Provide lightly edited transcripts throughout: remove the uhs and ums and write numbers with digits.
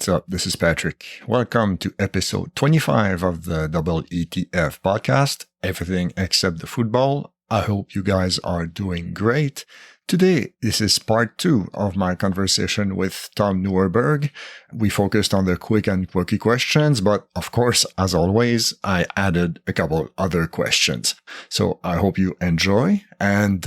What's up? This is Patrick. Welcome to episode 25 of the ETF podcast, Everything Except the Football. I hope you guys are doing great. Today, this is part 2 of my conversation with Tom Neuerburg. We focused on the quick and quirky questions, but of course, as always, I added a couple other questions. So I hope you enjoy. And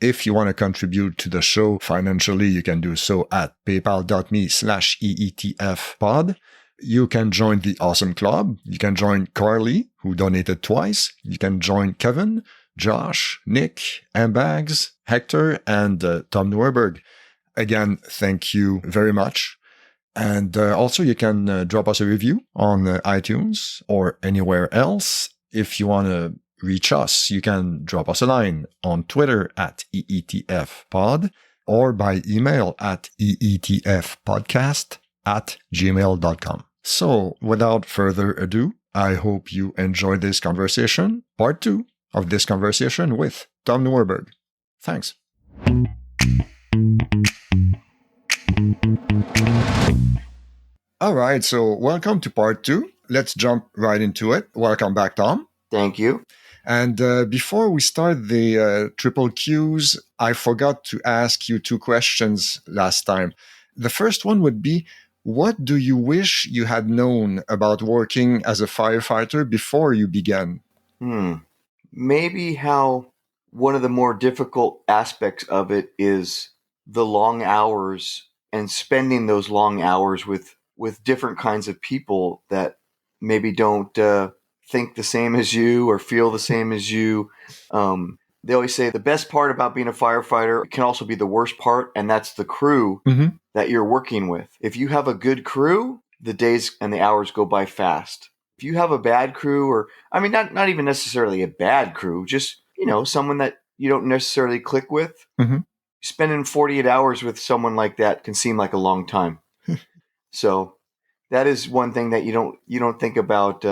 if you want to contribute to the show financially, you can do so at paypal.me/EETFpod. You can join the awesome club. You can join Carly, who donated twice. You can join Kevin, Josh, Nick, Ambags, Hector, and Tom Neuerburg. Again, thank you very much. And also, you can drop us a review on iTunes or anywhere else. If you want to reach us, you can drop us a line on Twitter at EETFpod or by email at EETFpodcast@gmail.com. So, without further ado, I hope you enjoy this conversation, part 2 of this conversation with Tom Neuerburg. Thanks. All right, so welcome to part 2. Let's jump right into it. Welcome back, Tom. Thank you. And before we start the triple Qs, I forgot to ask you 2 questions last time. The first one would be, what do you wish you had known about working as a firefighter before you began? Maybe how one of the more difficult aspects of it is the long hours and spending those long hours with different kinds of people that maybe don't think the same as you or feel the same as you. They always say the best part about being a firefighter can also be the worst part, and that's the crew that you're working with. If you have a good crew, the days and the hours go by fast. If you have a bad crew, or not even necessarily a bad crew, just someone that you don't necessarily click with, spending 48 hours with someone like that can seem like a long time. So that is one thing that you don't think about.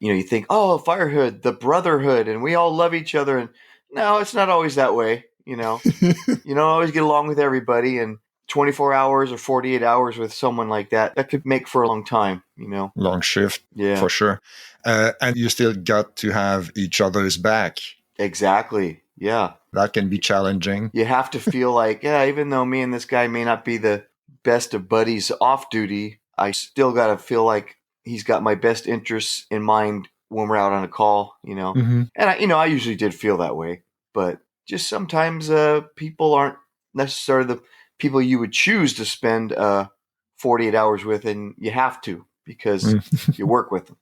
You think, oh, firehood, the brotherhood, and we all love each other. And no, it's not always that way. You don't always get along with everybody, and 24 hours or 48 hours with someone like that could make for a long time, Long shift, yeah, for sure. And you still got to have each other's back. Exactly, yeah. That can be challenging. You have to feel like, yeah, even though me and this guy may not be the best of buddies off duty, I still got to feel like he's got my best interests in mind when we're out on a call, And I usually did feel that way, but just sometimes people aren't necessarily the people you would choose to spend 48 hours with, and you have to because you work with them,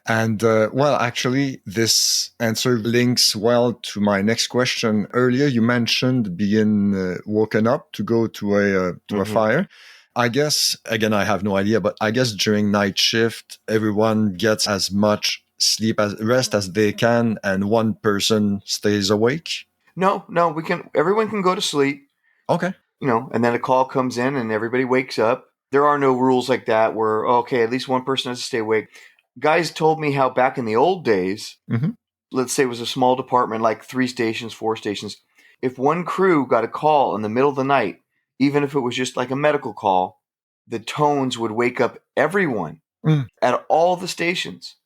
And actually, this answer links well to my next question. Earlier, you mentioned being woken up to go to a fire. I guess, again, I have no idea, but I guess during night shift, everyone gets as much rest as they can, and one person stays awake. No, everyone can go to sleep. Okay. And then a call comes in and everybody wakes up. There are no rules like that where, okay, at least one person has to stay awake. Guys told me how back in the old days, let's say it was a small department, like 3 stations, 4 stations. If one crew got a call in the middle of the night, even if it was just like a medical call, the tones would wake up everyone at all the stations.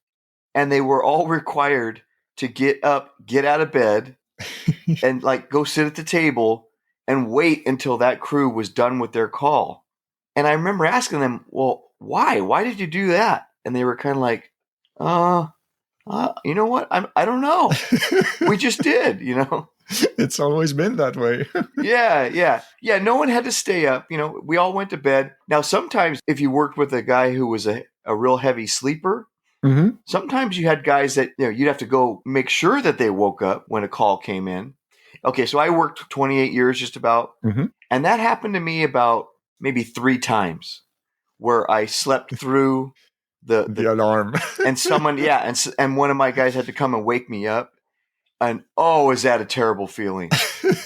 And they were all required to get up, get out of bed, and go sit at the table and wait until that crew was done with their call. And I remember asking them, well, why? Why did you do that? And they were kind of like, you know what? I don't know. We just did, It's always been that way. Yeah. No one had to stay up. We all went to bed. Now, sometimes if you worked with a guy who was a real heavy sleeper, sometimes you had guys that, you'd have to go make sure that they woke up when a call came in. Okay, so I worked 28 years just about, and that happened to me about maybe 3 times where I slept through the alarm. And someone, and one of my guys had to come and wake me up. And is that a terrible feeling?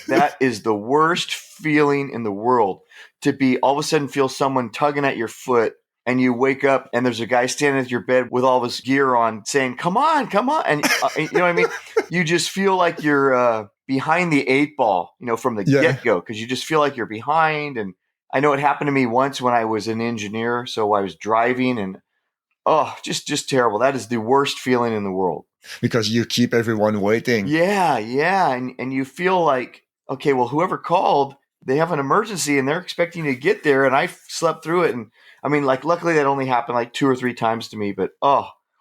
That is the worst feeling in the world, to be all of a sudden feel someone tugging at your foot, and you wake up and there's a guy standing at your bed with all his gear on saying, come on. And you know what I mean? You just feel like you're behind the 8 ball, from the get-go, because you just feel like you're behind, and I know it happened to me once when I was an engineer. So I was driving and, just terrible. That is the worst feeling in the world. Because you keep everyone waiting. Yeah, yeah. And you feel like, okay, well, whoever called, they have an emergency and they're expecting you to get there. And I slept through it. And I mean, like, luckily that only happened like 2 or 3 times to me, but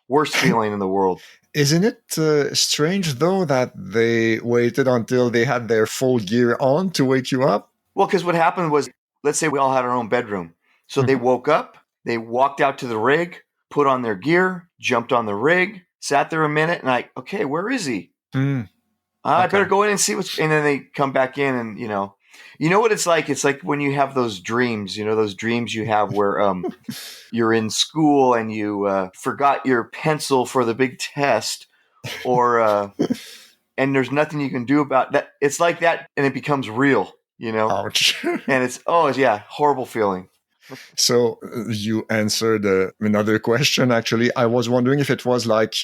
worst feeling in the world. Isn't it strange, though, that they waited until they had their full gear on to wake you up? Well, because what happened was, let's say we all had our own bedroom. So they woke up, they walked out to the rig, put on their gear, jumped on the rig, sat there a minute, and okay, where is he? I better go in and see and then they come back in and, you know what it's like? It's like when you have those dreams, those dreams you have where you're in school and you forgot your pencil for the big test or and there's nothing you can do about that. It's like that and it becomes real, Ouch. and it's, horrible feeling. So you answered another question, actually. I was wondering if it was like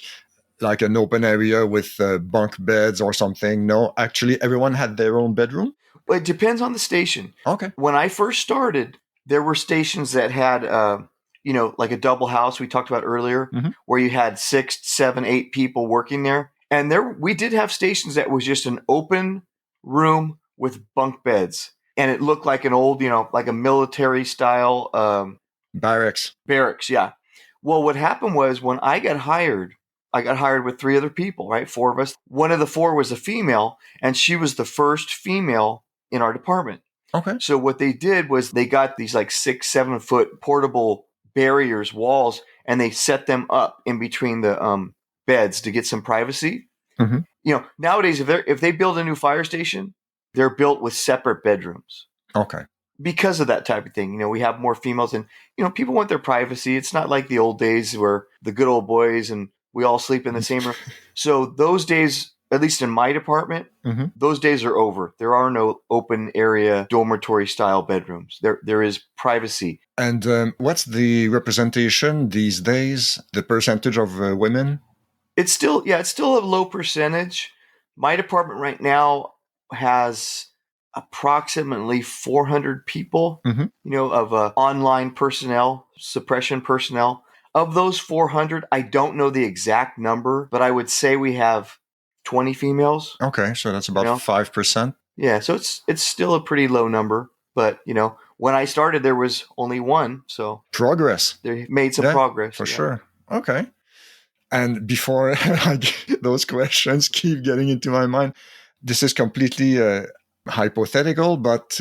an open area with bunk beds or something. No, actually, everyone had their own bedroom? Well, it depends on the station. Okay. When I first started, there were stations that had, like a double house we talked about earlier, where you had 6, 7, 8 people working there. And we did have stations that was just an open room with bunk beds. And it looked like an old, like a military style Barracks. Yeah. Well, what happened was when I got hired with 3 other people, right? 4 of us. One of the 4 was a female, and she was the first female in our department. Okay. So what they did was they got these like 6, 7 foot portable barriers, walls, and they set them up in between the beds to get some privacy. Nowadays, if they build a new fire station, they're built with separate bedrooms. Okay. Because of that type of thing. We have more females and, people want their privacy. It's not like the old days where the good old boys and we all sleep in the same room. So those days, at least in my department, those days are over. There are no open area dormitory style bedrooms. There is privacy. And what's the representation these days, the percentage of women? It's still a low percentage. My department right now has approximately 400 people, of online personnel, suppression personnel. Of those 400, I don't know the exact number, but I would say we have 20 females. Okay, so that's about 5%. Yeah, so it's still a pretty low number, but when I started, there was only 1, so progress. They made some progress for sure. Okay, and before those questions keep getting into my mind, this is completely hypothetical, but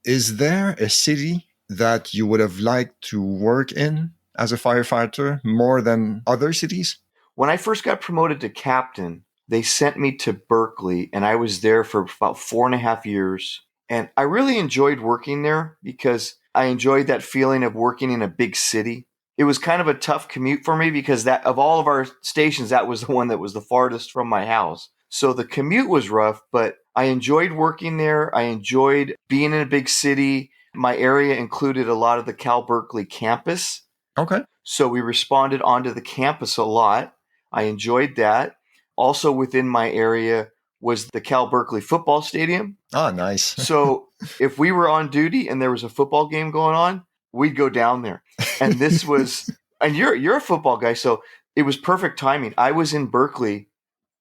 is there a city that you would have liked to work in as a firefighter more than other cities? When I first got promoted to captain, they sent me to Berkeley, and I was there for about 4.5 years. And I really enjoyed working there because I enjoyed that feeling of working in a big city. It was kind of a tough commute for me because that of all of our stations, that was the one that was the farthest from my house. So the commute was rough, but I enjoyed working there. I enjoyed being in a big city. My area included a lot of the Cal Berkeley campus. Okay. So we responded onto the campus a lot. I enjoyed that. Also within my area was the Cal Berkeley football stadium. Oh, nice. So if we were on duty and there was a football game going on, we'd go down there. And this was, and you're a football guy, so it was perfect timing. I was in Berkeley.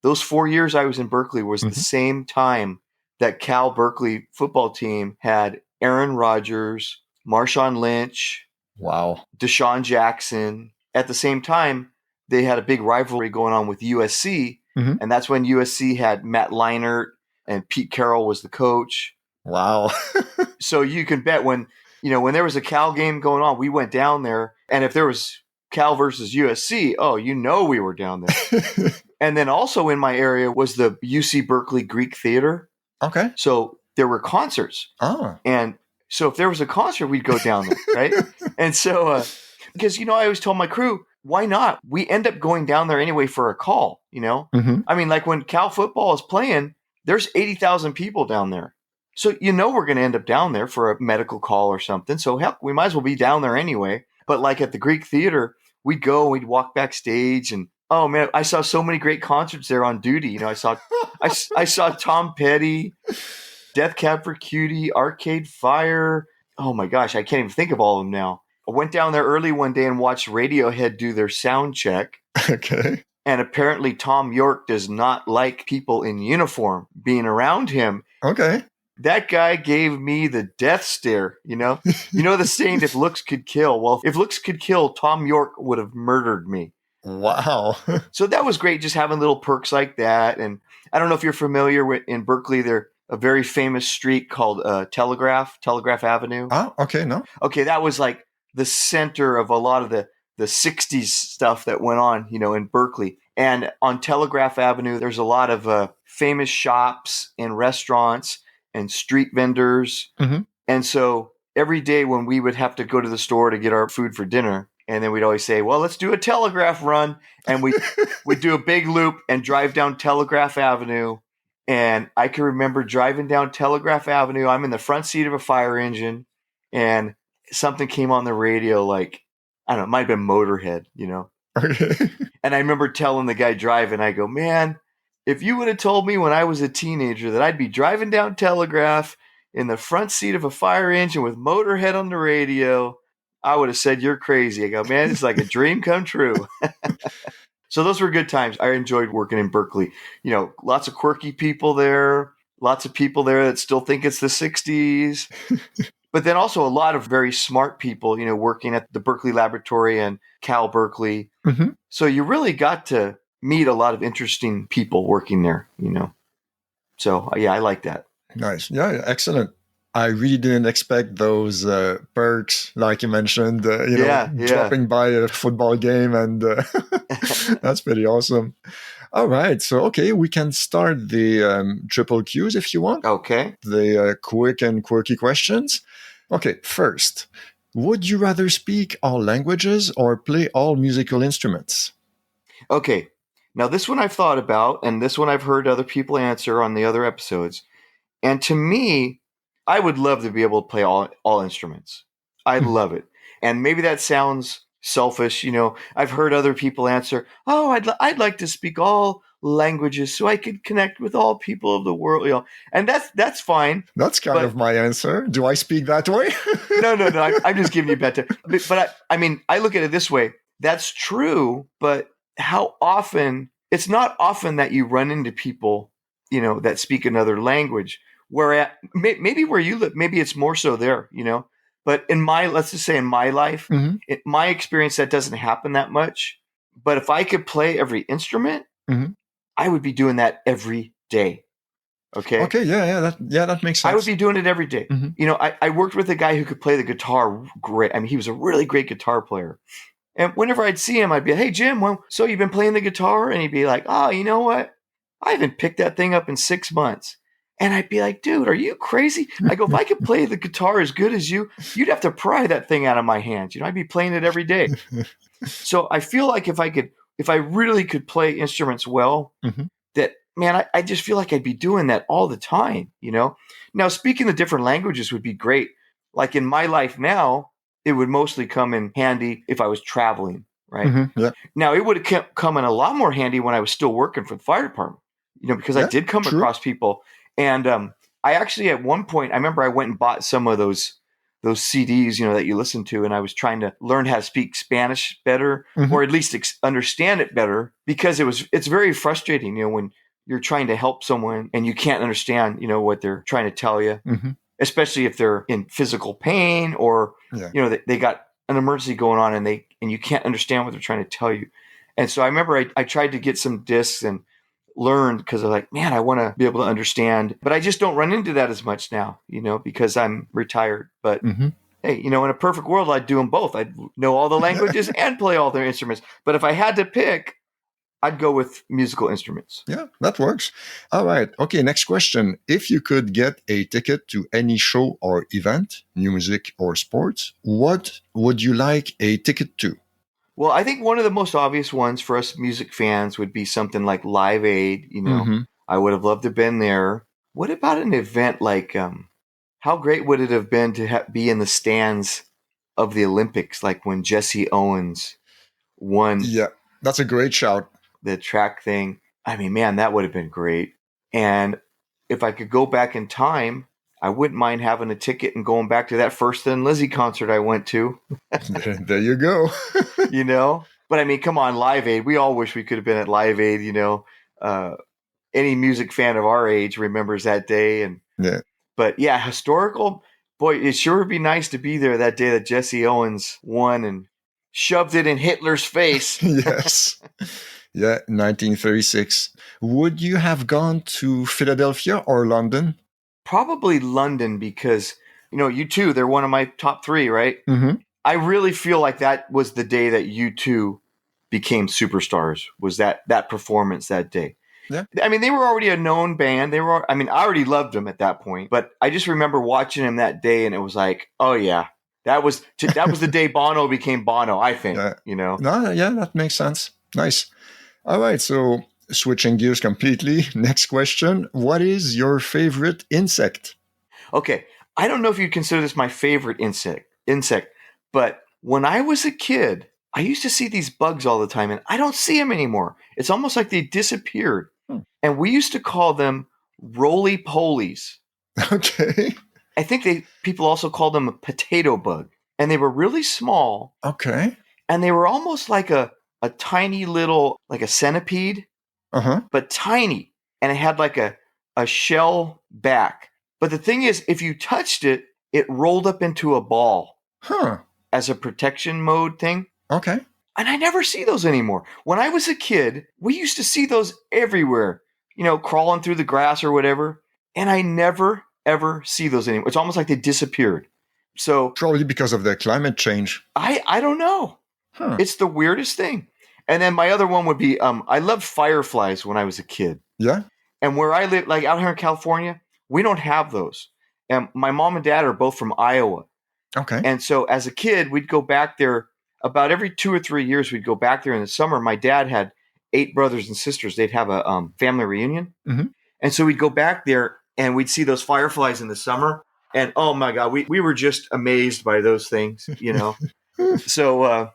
Those 4 years I was in Berkeley was the same time that Cal Berkeley football team had Aaron Rodgers, Marshawn Lynch, wow, Deshaun Jackson. At the same time, they had a big rivalry going on with USC, and that's when USC had Matt Leinart and Pete Carroll was the coach. Wow. So you can bet when there was a Cal game going on, we went down there, and if there was Cal versus USC, we were down there. And then also in my area was the UC Berkeley Greek Theater. Okay. So there were concerts. Oh. And so if there was a concert, we'd go down there, right? And so, because, I always told my crew, why not? We end up going down there anyway for a call, I mean, like when Cal football is playing, there's 80,000 people down there. So, we're going to end up down there for a medical call or something. So, heck, we might as well be down there anyway. But like at the Greek Theater, we'd go, we'd walk backstage, and oh man, I saw so many great concerts there on duty. I saw Tom Petty, Death Cab for Cutie, Arcade Fire. oh my gosh, I can't even think of all of them now. I went down there early one day and watched Radiohead do their sound check. Okay. And apparently Tom York does not like people in uniform being around him. Okay. That guy gave me the death stare, you know? You know the saying, if looks could kill. Well, if looks could kill, Tom York would have murdered me. Wow. So that was great, just having little perks like that. And I don't know if you're familiar with, in Berkeley, there's a very famous street called Telegraph Avenue. Ah, okay, no. Okay, that was like the center of a lot of the 60s stuff that went on, you know, in Berkeley. And on Telegraph Avenue, there's a lot of famous shops and restaurants and street vendors. Mm-hmm. And so every day when we would have to go to the store to get our food for dinner, and then we'd always say, well, let's do a Telegraph run. And we'd do a big loop and drive down Telegraph Avenue. And I can remember driving down Telegraph Avenue. I'm in the front seat of a fire engine, and something came on the radio, like, I don't know, it might have been Motorhead, you know. Okay. And I remember telling the guy driving, I go, man, if you would have told me when I was a teenager that I'd be driving down Telegraph in the front seat of a fire engine with Motorhead on the radio, I would have said, you're crazy. I go, man, it's like a dream come true. So those were good times. I enjoyed working in Berkeley. You know, lots of quirky people there, lots of people there that still think it's the 60s. But then also a lot of very smart people, you know, working at the Berkeley Laboratory and Cal Berkeley. Mm-hmm. So you really got to meet a lot of interesting people working there, you know. So, yeah, I like that. Nice. Yeah, excellent. I really didn't expect those perks, like you mentioned, dropping by a football game, and that's pretty awesome. All right. So, okay, we can start the triple Qs if you want. Okay. The quick and quirky questions. Okay, first, would you rather speak all languages or play all musical instruments? Okay. Now, this one I've thought about, and this one I've heard other people answer on the other episodes. And to me, I would love to be able to play all instruments. I love it. And maybe that sounds selfish. You know, I've heard other people answer, oh, I'd like to speak all languages so I could connect with all people of the world. You know, and that's fine. That's kind of my answer. Do I speak that way? No. I'm just giving you a bad time. But I mean, I look at it this way. That's true. But how often? It's not often that you run into people, you know, that speak another language. Maybe where you live, maybe it's more so there, you know. But let's just say in my life, mm-hmm. My experience, that doesn't happen that much. But if I could play every instrument, mm-hmm. I would be doing that every day. Okay. Okay. Yeah. That makes sense. I would be doing it every day. Mm-hmm. You know, I worked with a guy who could play the guitar great. I mean, he was a really great guitar player. And whenever I'd see him, I'd be like, hey, Jim, well, so you've been playing the guitar? And he'd be like, oh, you know what? I haven't picked that thing up in 6 months. And I'd be like, dude, are you crazy? I go, if I could play the guitar as good as you, you'd have to pry that thing out of my hands. You know, I'd be playing it every day. So I feel like if I really could play instruments well, mm-hmm. that, man, I just feel like I'd be doing that all the time, you know? Now, speaking the different languages would be great. Like in my life now, it would mostly come in handy if I was traveling, right? Mm-hmm. Yeah. Now, it would have come in a lot more handy when I was still working for the fire department, you know, because I did come across people. And I actually, at one point, I remember I went and bought some of those CDs, you know, that you listen to, and I was trying to learn how to speak Spanish better, mm-hmm. or at least understand it better, because it's very frustrating, you know, when you're trying to help someone and you can't understand, you know, what they're trying to tell you, mm-hmm. especially if they're in physical pain or, you know, they got an emergency going on and you can't understand what they're trying to tell you. And so I remember I tried to get some discs and learned, because I'm like, man, I want to be able to understand, but I just don't run into that as much now, you know, because I'm retired. But mm-hmm. hey, you know, in a perfect world, I'd do them both. I'd know all the languages and play all their instruments. But if I had to pick, I'd go with musical instruments. Yeah, that works. All right. Okay, next question. If you could get a ticket to any show or event, music or sports, what would you like a ticket to? Well, I think one of the most obvious ones for us music fans would be something like Live Aid. You know, mm-hmm. I would have loved to have been there. What about an event like, how great would it have been to be in the stands of the Olympics, like when Jesse Owens won? Yeah, that's a great shout. The track thing. I mean, man, that would have been great. And if I could go back in time, I wouldn't mind having a ticket and going back to that first Thin Lizzy concert I went to. There you go. You know? But I mean, come on, Live Aid. We all wish we could have been at Live Aid, you know. Any music fan of our age remembers that day. Yeah. But yeah, historical, boy, it sure would be nice to be there that day that Jesse Owens won and shoved it in Hitler's face. Yes. Yeah, 1936. Would you have gone to Philadelphia or London? Probably London because, you know, U2, they're one of my top three, right? Mm-hmm. I really feel like that was the day that U2 became superstars, was that performance that day. Yeah. I mean, they were already a known band. I already loved them at that point, but I just remember watching them that day and it was like, oh yeah, that was the day Bono became Bono, I think, you know? No, yeah, that makes sense. Nice. All right. So switching gears completely. Next question. What is your favorite insect? Okay. I don't know if you'd consider this my favorite insect, but when I was a kid, I used to see these bugs all the time and I don't see them anymore. It's almost like they disappeared. And we used to call them roly-polies. Okay. I think people also called them a potato bug. And they were really small. Okay. And they were almost like a tiny little, like a centipede, but tiny. And it had like a shell back. But the thing is, if you touched it, it rolled up into a ball as a protection mode thing. Okay. And I never see those anymore. When I was a kid, we used to see those everywhere, you know, crawling through the grass or whatever. And I never, ever see those anymore. It's almost like they disappeared. So probably because of the climate change. I don't know. It's the weirdest thing. And then my other one would be, I loved fireflies when I was a kid. Yeah. And where I live, like out here in California, we don't have those. And my mom and dad are both from Iowa. Okay. And so as a kid, we'd go back there about every 2 or 3 years. We'd go back there in the summer. My dad had 8 brothers and sisters. They'd have a family reunion. Mm-hmm. And so we'd go back there and we'd see those fireflies in the summer. And oh my God, we were just amazed by those things, you know. So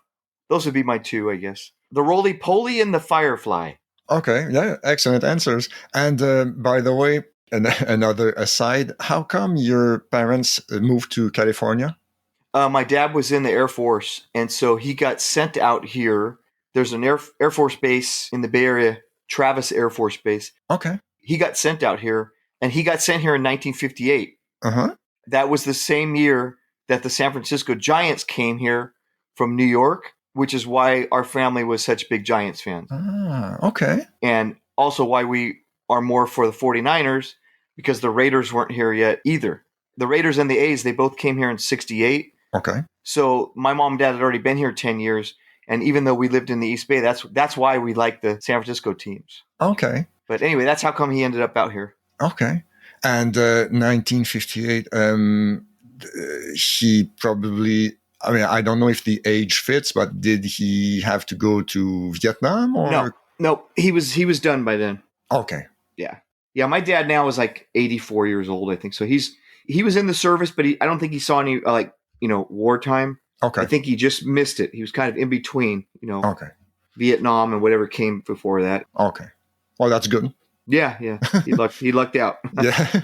those would be my two, I guess. The roly-poly and the firefly. Okay, yeah, excellent answers. And by the way, another aside, how come your parents moved to California? My dad was in the Air Force, and so he got sent out here. There's an Air Force base in the Bay Area, Travis Air Force Base. Okay. He got sent out here, and he got sent here in 1958. That was the same year that the San Francisco Giants came here from New York, which is why our family was such big Giants fans. Okay. And also why we are more for the 49ers, because the Raiders weren't here yet either. The Raiders and the A's, they both came here in 68. Okay. So my mom and dad had already been here 10 years. And even though we lived in the East Bay, that's why we like the San Francisco teams. Okay. But anyway, that's how come he ended up out here. Okay. And 1958, he probably, I mean, I don't know if the age fits, but did he have to go to Vietnam or? No, he was done by then. Okay. Yeah. My dad now is like 84 years old, I think. So he was in the service, but I don't think he saw any wartime. Okay. I think he just missed it. He was kind of in between, Okay. Vietnam and whatever came before that. Okay. Well, that's good. Yeah. He lucked out. Yeah.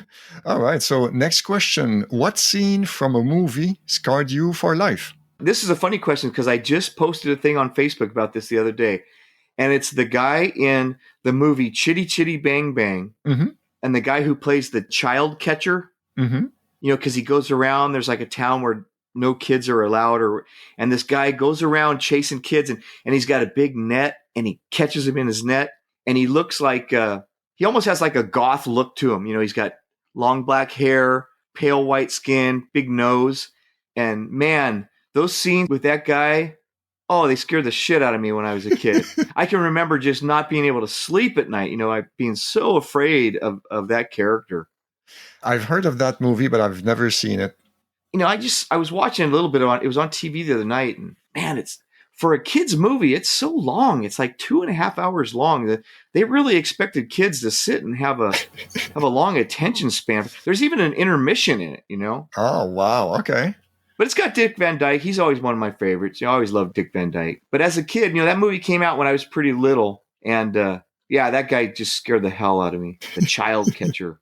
All right. So next question. What scene from a movie scarred you for life? This is a funny question because I just posted a thing on Facebook about this the other day. And it's the guy in the movie Chitty Chitty Bang Bang. Mm-hmm. And the guy who plays the child catcher. Mm-hmm. Because he goes around, there's like a town where no kids are allowed, and this guy goes around chasing kids, and he's got a big net, and he catches them in his net, and he looks like he almost has like a goth look to him. He's got long black hair, pale white skin, big nose, and man, those scenes with that guy, oh, they scared the shit out of me when I was a kid. I can remember just not being able to sleep at night, being so afraid of that character. I've heard of that movie, but I've never seen it. I was watching a little bit it was on TV the other night, and man, it's for a kid's movie, it's so long. It's like 2.5 hours long. That they really expected kids to sit and have a long attention span. There's even an intermission in it, Oh, wow. Okay. But it's got Dick Van Dyke. He's always one of my favorites. I always loved Dick Van Dyke. But as a kid, that movie came out when I was pretty little, and that guy just scared the hell out of me. The child catcher.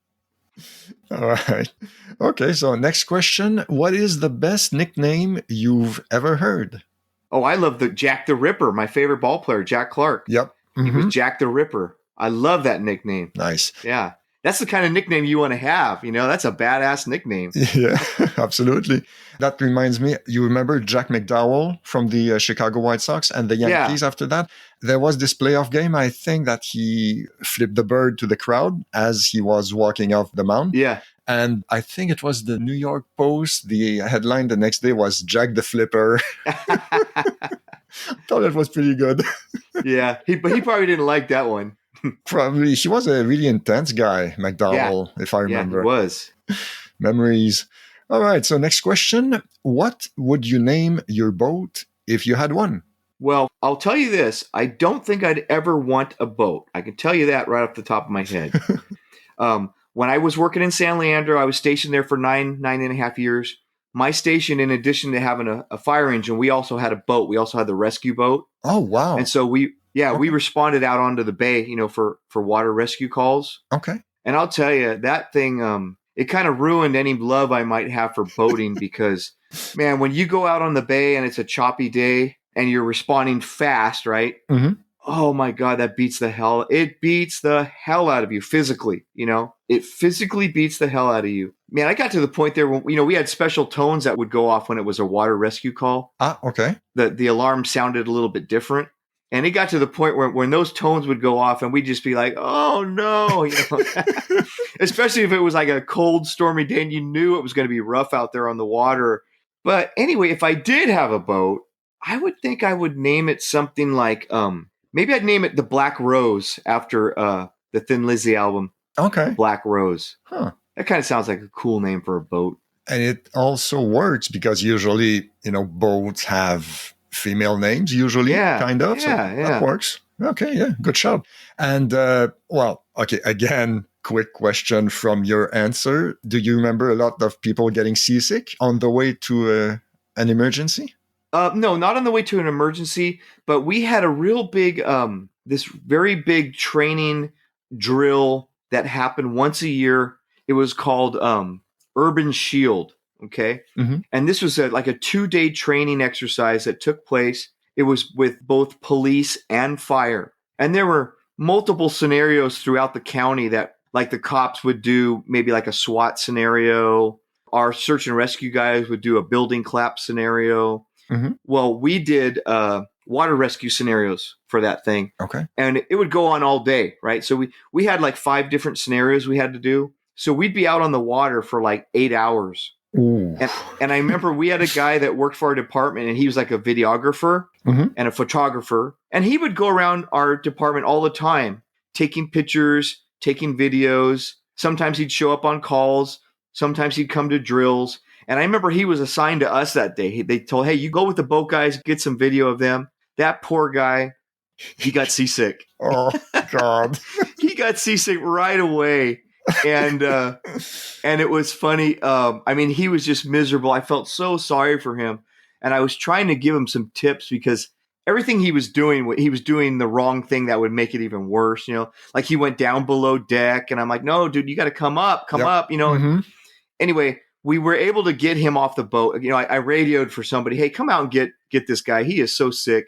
All right. Okay, so next question. What is the best nickname you've ever heard? Oh, I love the Jack the Ripper, my favorite ball player, Jack Clark. Yep. He was Jack the Ripper. I love that nickname. Nice. Yeah. That's the kind of nickname you want to have. That's a badass nickname. Yeah, absolutely. That reminds me, you remember Jack McDowell from the Chicago White Sox and the Yankees after that? There was this playoff game, I think, that he flipped the bird to the crowd as he was walking off the mound. Yeah. And I think it was the New York Post. The headline the next day was Jack the Flipper. I thought it was pretty good. Yeah, but he probably didn't like that one. Probably. He was a really intense guy, McDowell, if I remember. Yeah, he was. Memories. All right, so next question. What would you name your boat if you had one? Well, I'll tell you this. I don't think I'd ever want a boat. I can tell you that right off the top of my head. When I was working in San Leandro, I was stationed there for nine and a half years. My station, in addition to having a fire engine, we also had a boat. We also had the rescue boat. Oh, wow. And so we responded out onto the bay, for water rescue calls. Okay. And I'll tell you, that thing, it kind of ruined any love I might have for boating because, man, when you go out on the bay and it's a choppy day and you're responding fast, right? Mm-hmm. Oh my God, that beats the hell. It beats the hell out of you physically, It physically beats the hell out of you. Man, I got to the point there when, we had special tones that would go off when it was a water rescue call. Ah, okay. The alarm sounded a little bit different. And it got to the point where when those tones would go off and we'd just be like, oh no, especially if it was like a cold, stormy day and you knew it was going to be rough out there on the water. But anyway, if I did have a boat, I would think I would name it something like, maybe I'd name it the Black Rose after the Thin Lizzy album. Okay. Black Rose. Huh. That kind of sounds like a cool name for a boat. And it also works because usually, boats have female names, usually, kind of. Yeah, so that works. Okay, yeah, good shout. And, again, quick question from your answer. Do you remember a lot of people getting seasick on the way to an emergency? No, not on the way to an emergency, but we had a real big, this very big training drill that happened once a year. It was called Urban Shield, okay? Mm-hmm. And this was like a 2-day training exercise that took place. It was with both police and fire. And there were multiple scenarios throughout the county that like the cops would do maybe like a SWAT scenario. Our search and rescue guys would do a building collapse scenario. Mm-hmm. Well, we did water rescue scenarios for that thing. Okay. And it would go on all day, right? So we had like 5 different scenarios we had to do. So we'd be out on the water for like 8 hours. Ooh. And I remember we had a guy that worked for our department and he was like a videographer and a photographer. And he would go around our department all the time, taking pictures, taking videos. Sometimes he'd show up on calls. Sometimes he'd come to drills. And I remember he was assigned to us that day. They told, hey, you go with the boat guys, get some video of them. That poor guy, he got seasick. Oh, God. He got seasick right away. And it was funny. He was just miserable. I felt so sorry for him. And I was trying to give him some tips because everything he was doing the wrong thing that would make it even worse. Like he went down below deck and I'm like, no, dude, you got to come up. Mm-hmm. Anyway, we were able to get him off the boat. I radioed for somebody, hey, come out and get this guy. He is so sick.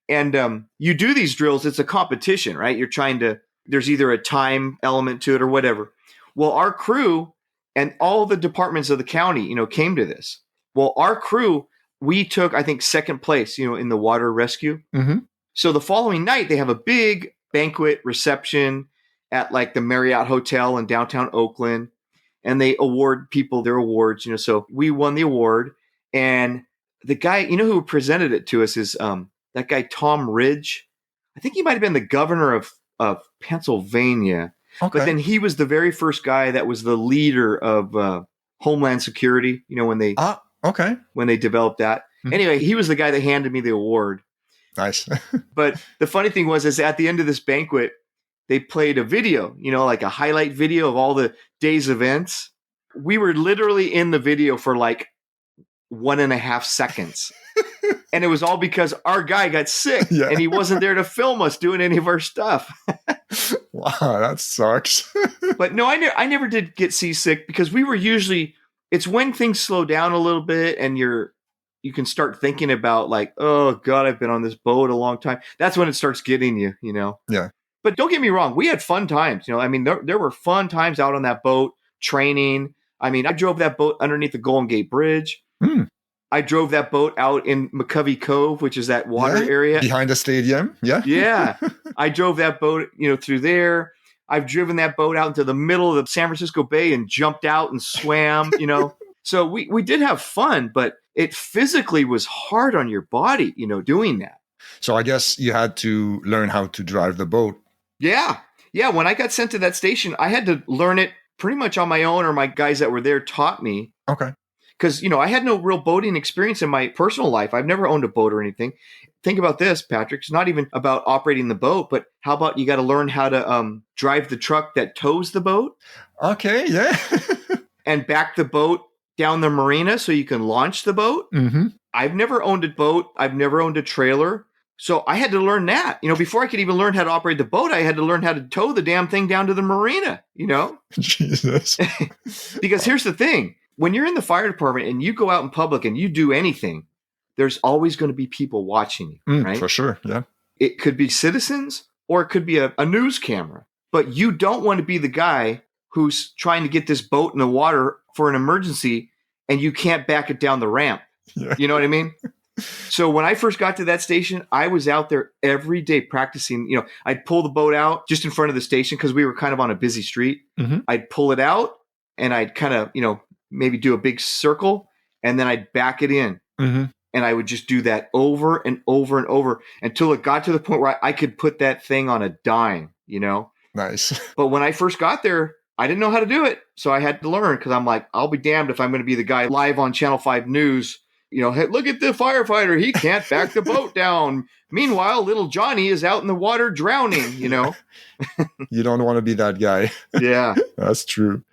And you do these drills. It's a competition, right? You're trying to, there's either a time element to it or whatever. Well, our crew and all the departments of the county, came to this. Well, our crew, we took, I think, second place, in the water rescue. Mm-hmm. So the following night, they have a big banquet reception at like the Marriott Hotel in downtown Oakland. And they award people their awards, so we won the award. And the guy, who presented it to us is that guy, Tom Ridge. I think he might have been the governor of Pennsylvania. Okay. But then he was the very first guy that was the leader of Homeland Security, when they developed that. Mm-hmm. Anyway, he was the guy that handed me the award. Nice. But the funny thing is at the end of this banquet, they played a video, like a highlight video of all the day's events. We were literally in the video for like 1.5 seconds. And it was all because our guy got sick and he wasn't there to film us doing any of our stuff. Wow, that sucks. But no, I never did get seasick because we were usually, it's when things slow down a little bit and you can start thinking about like, oh God, I've been on this boat a long time. That's when it starts getting you, you know? Yeah. But don't get me wrong, we had fun times. You know, I mean, there were fun times out on that boat, training. I mean, I drove that boat underneath the Golden Gate Bridge. Mm. I drove that boat out in McCovey Cove, which is that water area. Behind the stadium. Yeah. Yeah. I drove that boat, you know, through there. I've driven that boat out into the middle of the San Francisco Bay and jumped out and swam, you know. So we did have fun, but it physically was hard on your body, you know, doing that. So I guess you had to learn how to drive the boat. Yeah. Yeah. When I got sent to that station, I had to learn it pretty much on my own, or my guys that were there taught me. Okay. Because, you know, I had no real boating experience in my personal life. I've never owned a boat or anything. Think about this, Patrick. It's not even about operating the boat, but how about you got to learn how to drive the truck that tows the boat? Okay, yeah. And back the boat down the marina so you can launch the boat. Mm-hmm. I've never owned a boat. I've never owned a trailer. So I had to learn that. You know, before I could even learn how to operate the boat, I had to learn how to tow the damn thing down to the marina, you know? Jesus. Because here's the thing. When you're in the fire department and you go out in public and you do anything, there's always going to be people watching you, right? For sure, yeah. It could be citizens or it could be a news camera. But you don't want to be the guy who's trying to get this boat in the water for an emergency and you can't back it down the ramp. Yeah. You know what I mean? So when I first got to that station, I was out there every day practicing. You know, I'd pull the boat out just in front of the station because we were kind of on a busy street. Mm-hmm. I'd pull it out and I'd kind of, you know, maybe do a big circle and then I'd back it in. Mm-hmm. And I would just do that over and over and over until it got to the point where I could put that thing on a dime, you know? Nice. But when I first got there, I didn't know how to do it. So I had to learn because I'm like, I'll be damned if I'm going to be the guy live on Channel 5 News. You know, hey, look at the firefighter. He can't back the boat down. Meanwhile, little Johnny is out in the water drowning, you know? You don't want to be that guy. Yeah. That's true.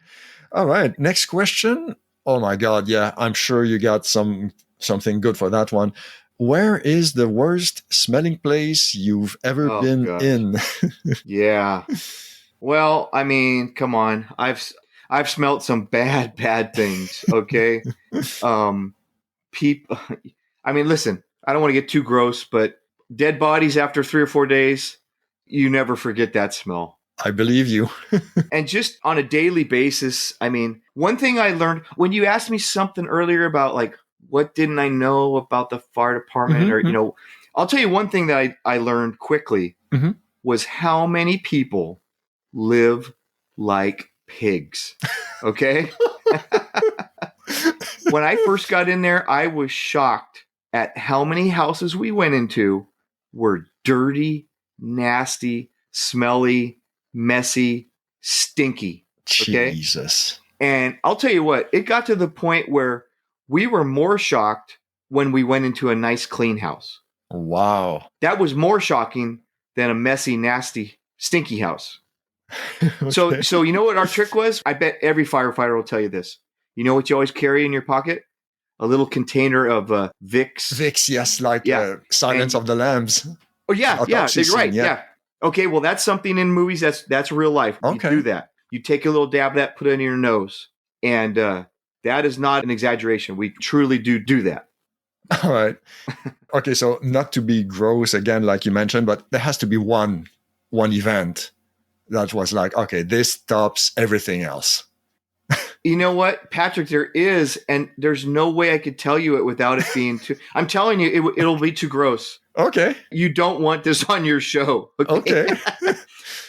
All right. Next question. Oh, my God. Yeah, I'm sure you got something good for that one. Where is the worst smelling place you've ever been in? Yeah. Well, I mean, come on. I've smelt some bad things, okay? People, I mean, listen, I don't want to get too gross, but dead bodies after 3 or 4 days, you never forget that smell. I believe you. And just on a daily basis, I mean, one thing I learned when you asked me something earlier about like, what didn't I know about the fire department? Mm-hmm. Or, you know, I'll tell you one thing that I learned quickly was how many people live like pigs. Okay. When I first got in there, I was shocked at how many houses we went into were dirty, nasty, smelly, messy, stinky. Okay? Jesus. And I'll tell you what, it got to the point where we were more shocked when we went into a nice, clean house. Wow. That was more shocking than a messy, nasty, stinky house. Okay. So you know what our trick was? I bet every firefighter will tell you this. You know what you always carry in your pocket? A little container of Vicks. Vicks, yes, like Silence of the Lambs. Oh, yeah, you're right, yeah. Okay, well, that's something in movies. That's real life. Okay. You do that. You take a little dab of that, put it in your nose. And that is not an exaggeration. We truly do that. All right. Okay, so not to be gross again, like you mentioned, but there has to be one event that was like, okay, this tops everything else. You know what, Patrick, there is, and there's no way I could tell you it without it being too, I'm telling you, it'll be too gross. Okay. You don't want this on your show. Okay.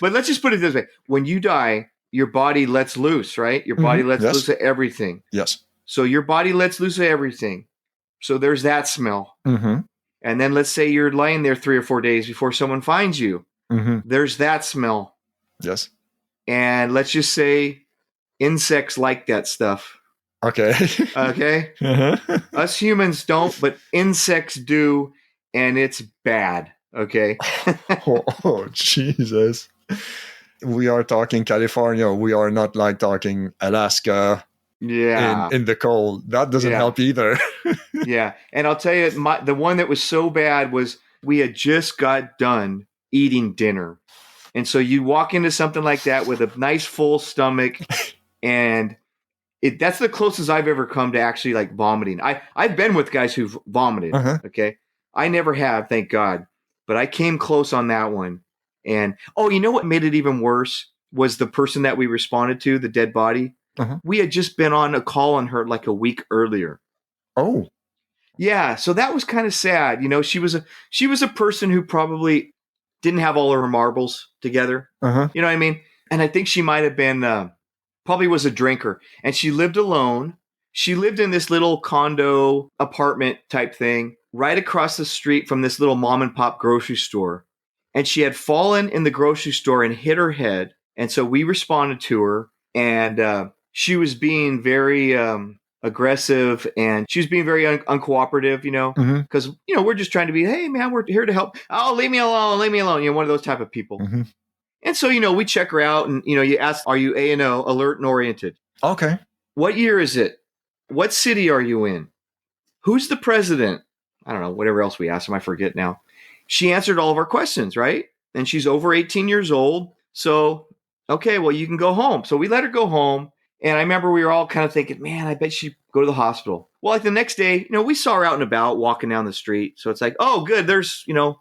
But let's just put it this way. When you die, your body lets loose, right? Your body lets loose of everything. Yes. So your body lets loose of everything. So there's that smell. Mm-hmm. And then let's say you're laying there 3 or 4 days before someone finds you. Mm-hmm. There's that smell. Yes. And let's just say insects like that stuff. Okay. Okay. Uh-huh. Us humans don't, but insects do, and it's bad. Okay. oh, Jesus. We are talking California. We are not like talking Alaska. Yeah. In the cold. That doesn't help either. Yeah. And I'll tell you, the one that was so bad was we had just got done eating dinner. And so you walk into something like that with a nice full stomach, and that's the closest I've ever come to actually like vomiting. I've been with guys who've vomited. Uh-huh. Okay. I never have, thank God. But I came close on that one. And you know what made it even worse was the person that we responded to, the dead body. Uh-huh. We had just been on a call on her like a week earlier. Oh. Yeah, so that was kind of sad. You know, she was a person who probably didn't have all of her marbles together. Uh-huh. You know what I mean? And I think she might have been probably was a drinker, and she lived alone. She lived in this little condo apartment type thing right across the street from this little mom and pop grocery store. And she had fallen in the grocery store and hit her head. And so we responded to her, and she was being very aggressive, and she was being very uncooperative, you know, because, you know, we're just trying to be, hey, man, we're here to help. Oh, leave me alone. Leave me alone. You know, one of those type of people. Mm-hmm. And so, you know, we check her out, and, you know, you ask, are you A&O, alert and oriented? Okay. What year is it? What city are you in? Who's the president? I don't know, whatever else we asked him. I forget now. She answered all of our questions, right? And she's over 18 years old. So, okay, well, you can go home. So we let her go home. And I remember we were all kind of thinking, man, I bet she'd go to the hospital. Well, like the next day, you know, we saw her out and about walking down the street. So it's like, oh, good. There's, you know,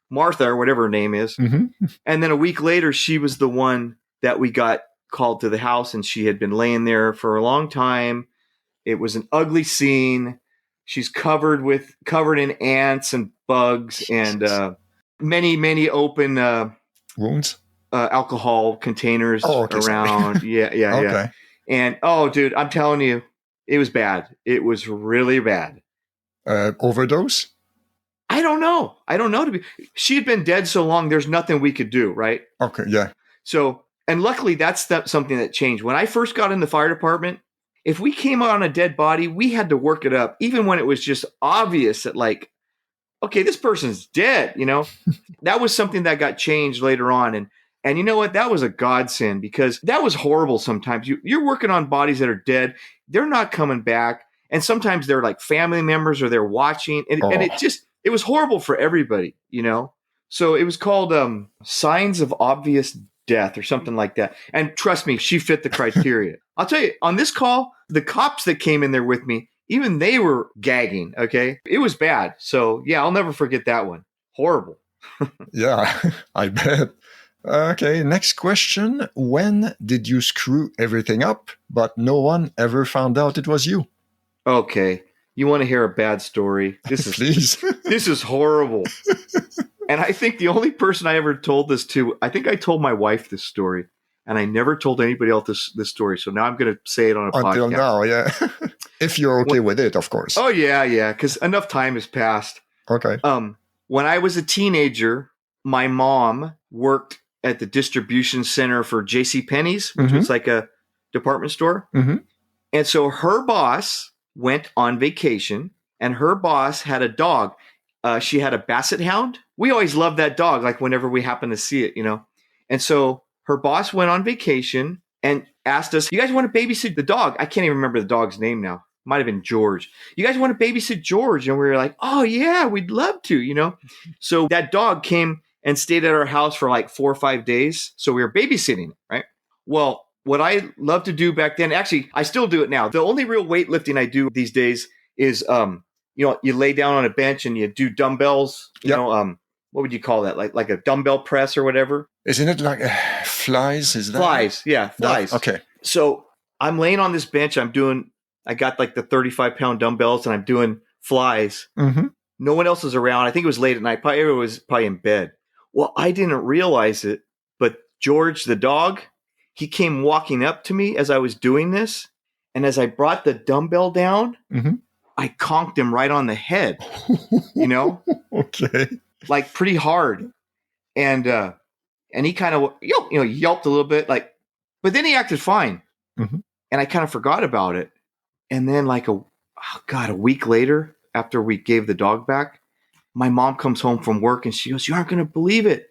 Martha or whatever her name is. Mm-hmm. And then a week later, she was the one that we got called to the house, and she had been laying there for a long time. It was an ugly scene. She's covered in ants and bugs and many open wounds, alcohol containers around. Yeah. Okay. And dude, I'm telling you, it was bad. It was really bad. Overdose? I don't know. She had been dead so long. There's nothing we could do, right? Okay. Yeah. So, and luckily, that's something that changed. When I first got in the fire department, if we came on a dead body, we had to work it up, even when it was just obvious that, like, okay, this person's dead, you know? That was something that got changed later on. And you know what? That was a godsend, because that was horrible sometimes. You're working on bodies that are dead. They're not coming back. And sometimes they're like family members, or they're watching. And it was horrible for everybody, you know? So it was called Signs of Obvious Death or something like that. And trust me, she fit the criteria. I'll tell you, on this call, the cops that came in there with me, even they were gagging, okay? It was bad. So, yeah, I'll never forget that one. Horrible. Yeah, I bet. Okay, next question. When did you screw everything up, but no one ever found out it was you? Okay, you want to hear a bad story? Please. This is horrible. And I think the only person I ever told this to, I think I told my wife this story, and I never told anybody else this story. So now I'm going to say it on a podcast. Until now, yeah. If you're okay with it, of course. Oh, yeah, because enough time has passed. Okay. When I was a teenager, my mom worked at the distribution center for JCPenney's, which was like a department store. Mm-hmm. And so her boss went on vacation, and her boss had a dog. She had a basset hound. We always loved that dog, like whenever we happen to see it, you know. And so her boss went on vacation and asked us, you guys want to babysit the dog? I can't even remember the dog's name now. Might have been George. You guys want to babysit George? And we were like, oh, yeah, we'd love to, you know. So that dog came and stayed at our house for like 4 or 5 days. So we were babysitting it, right? Well, what I loved to do back then, actually, I still do it now. The only real weightlifting I do these days is, you know, you lay down on a bench and you do dumbbells, you know, what would you call that? Like a dumbbell press or whatever? Isn't it like flies? Is that flies? Yeah, flies. No? Okay. So I'm laying on this bench. I got like the 35-pound dumbbells, and I'm doing flies. Mm-hmm. No one else was around. I think it was late at night. Everyone was probably in bed. Well, I didn't realize it, but George, the dog, he came walking up to me as I was doing this. And as I brought the dumbbell down, I conked him right on the head, you know? Okay. Like pretty hard. And he kind of, yelped a little bit, but then he acted fine. Mm-hmm. And I kind of forgot about it. And then a week later, after we gave the dog back, my mom comes home from work and she goes, you aren't going to believe it.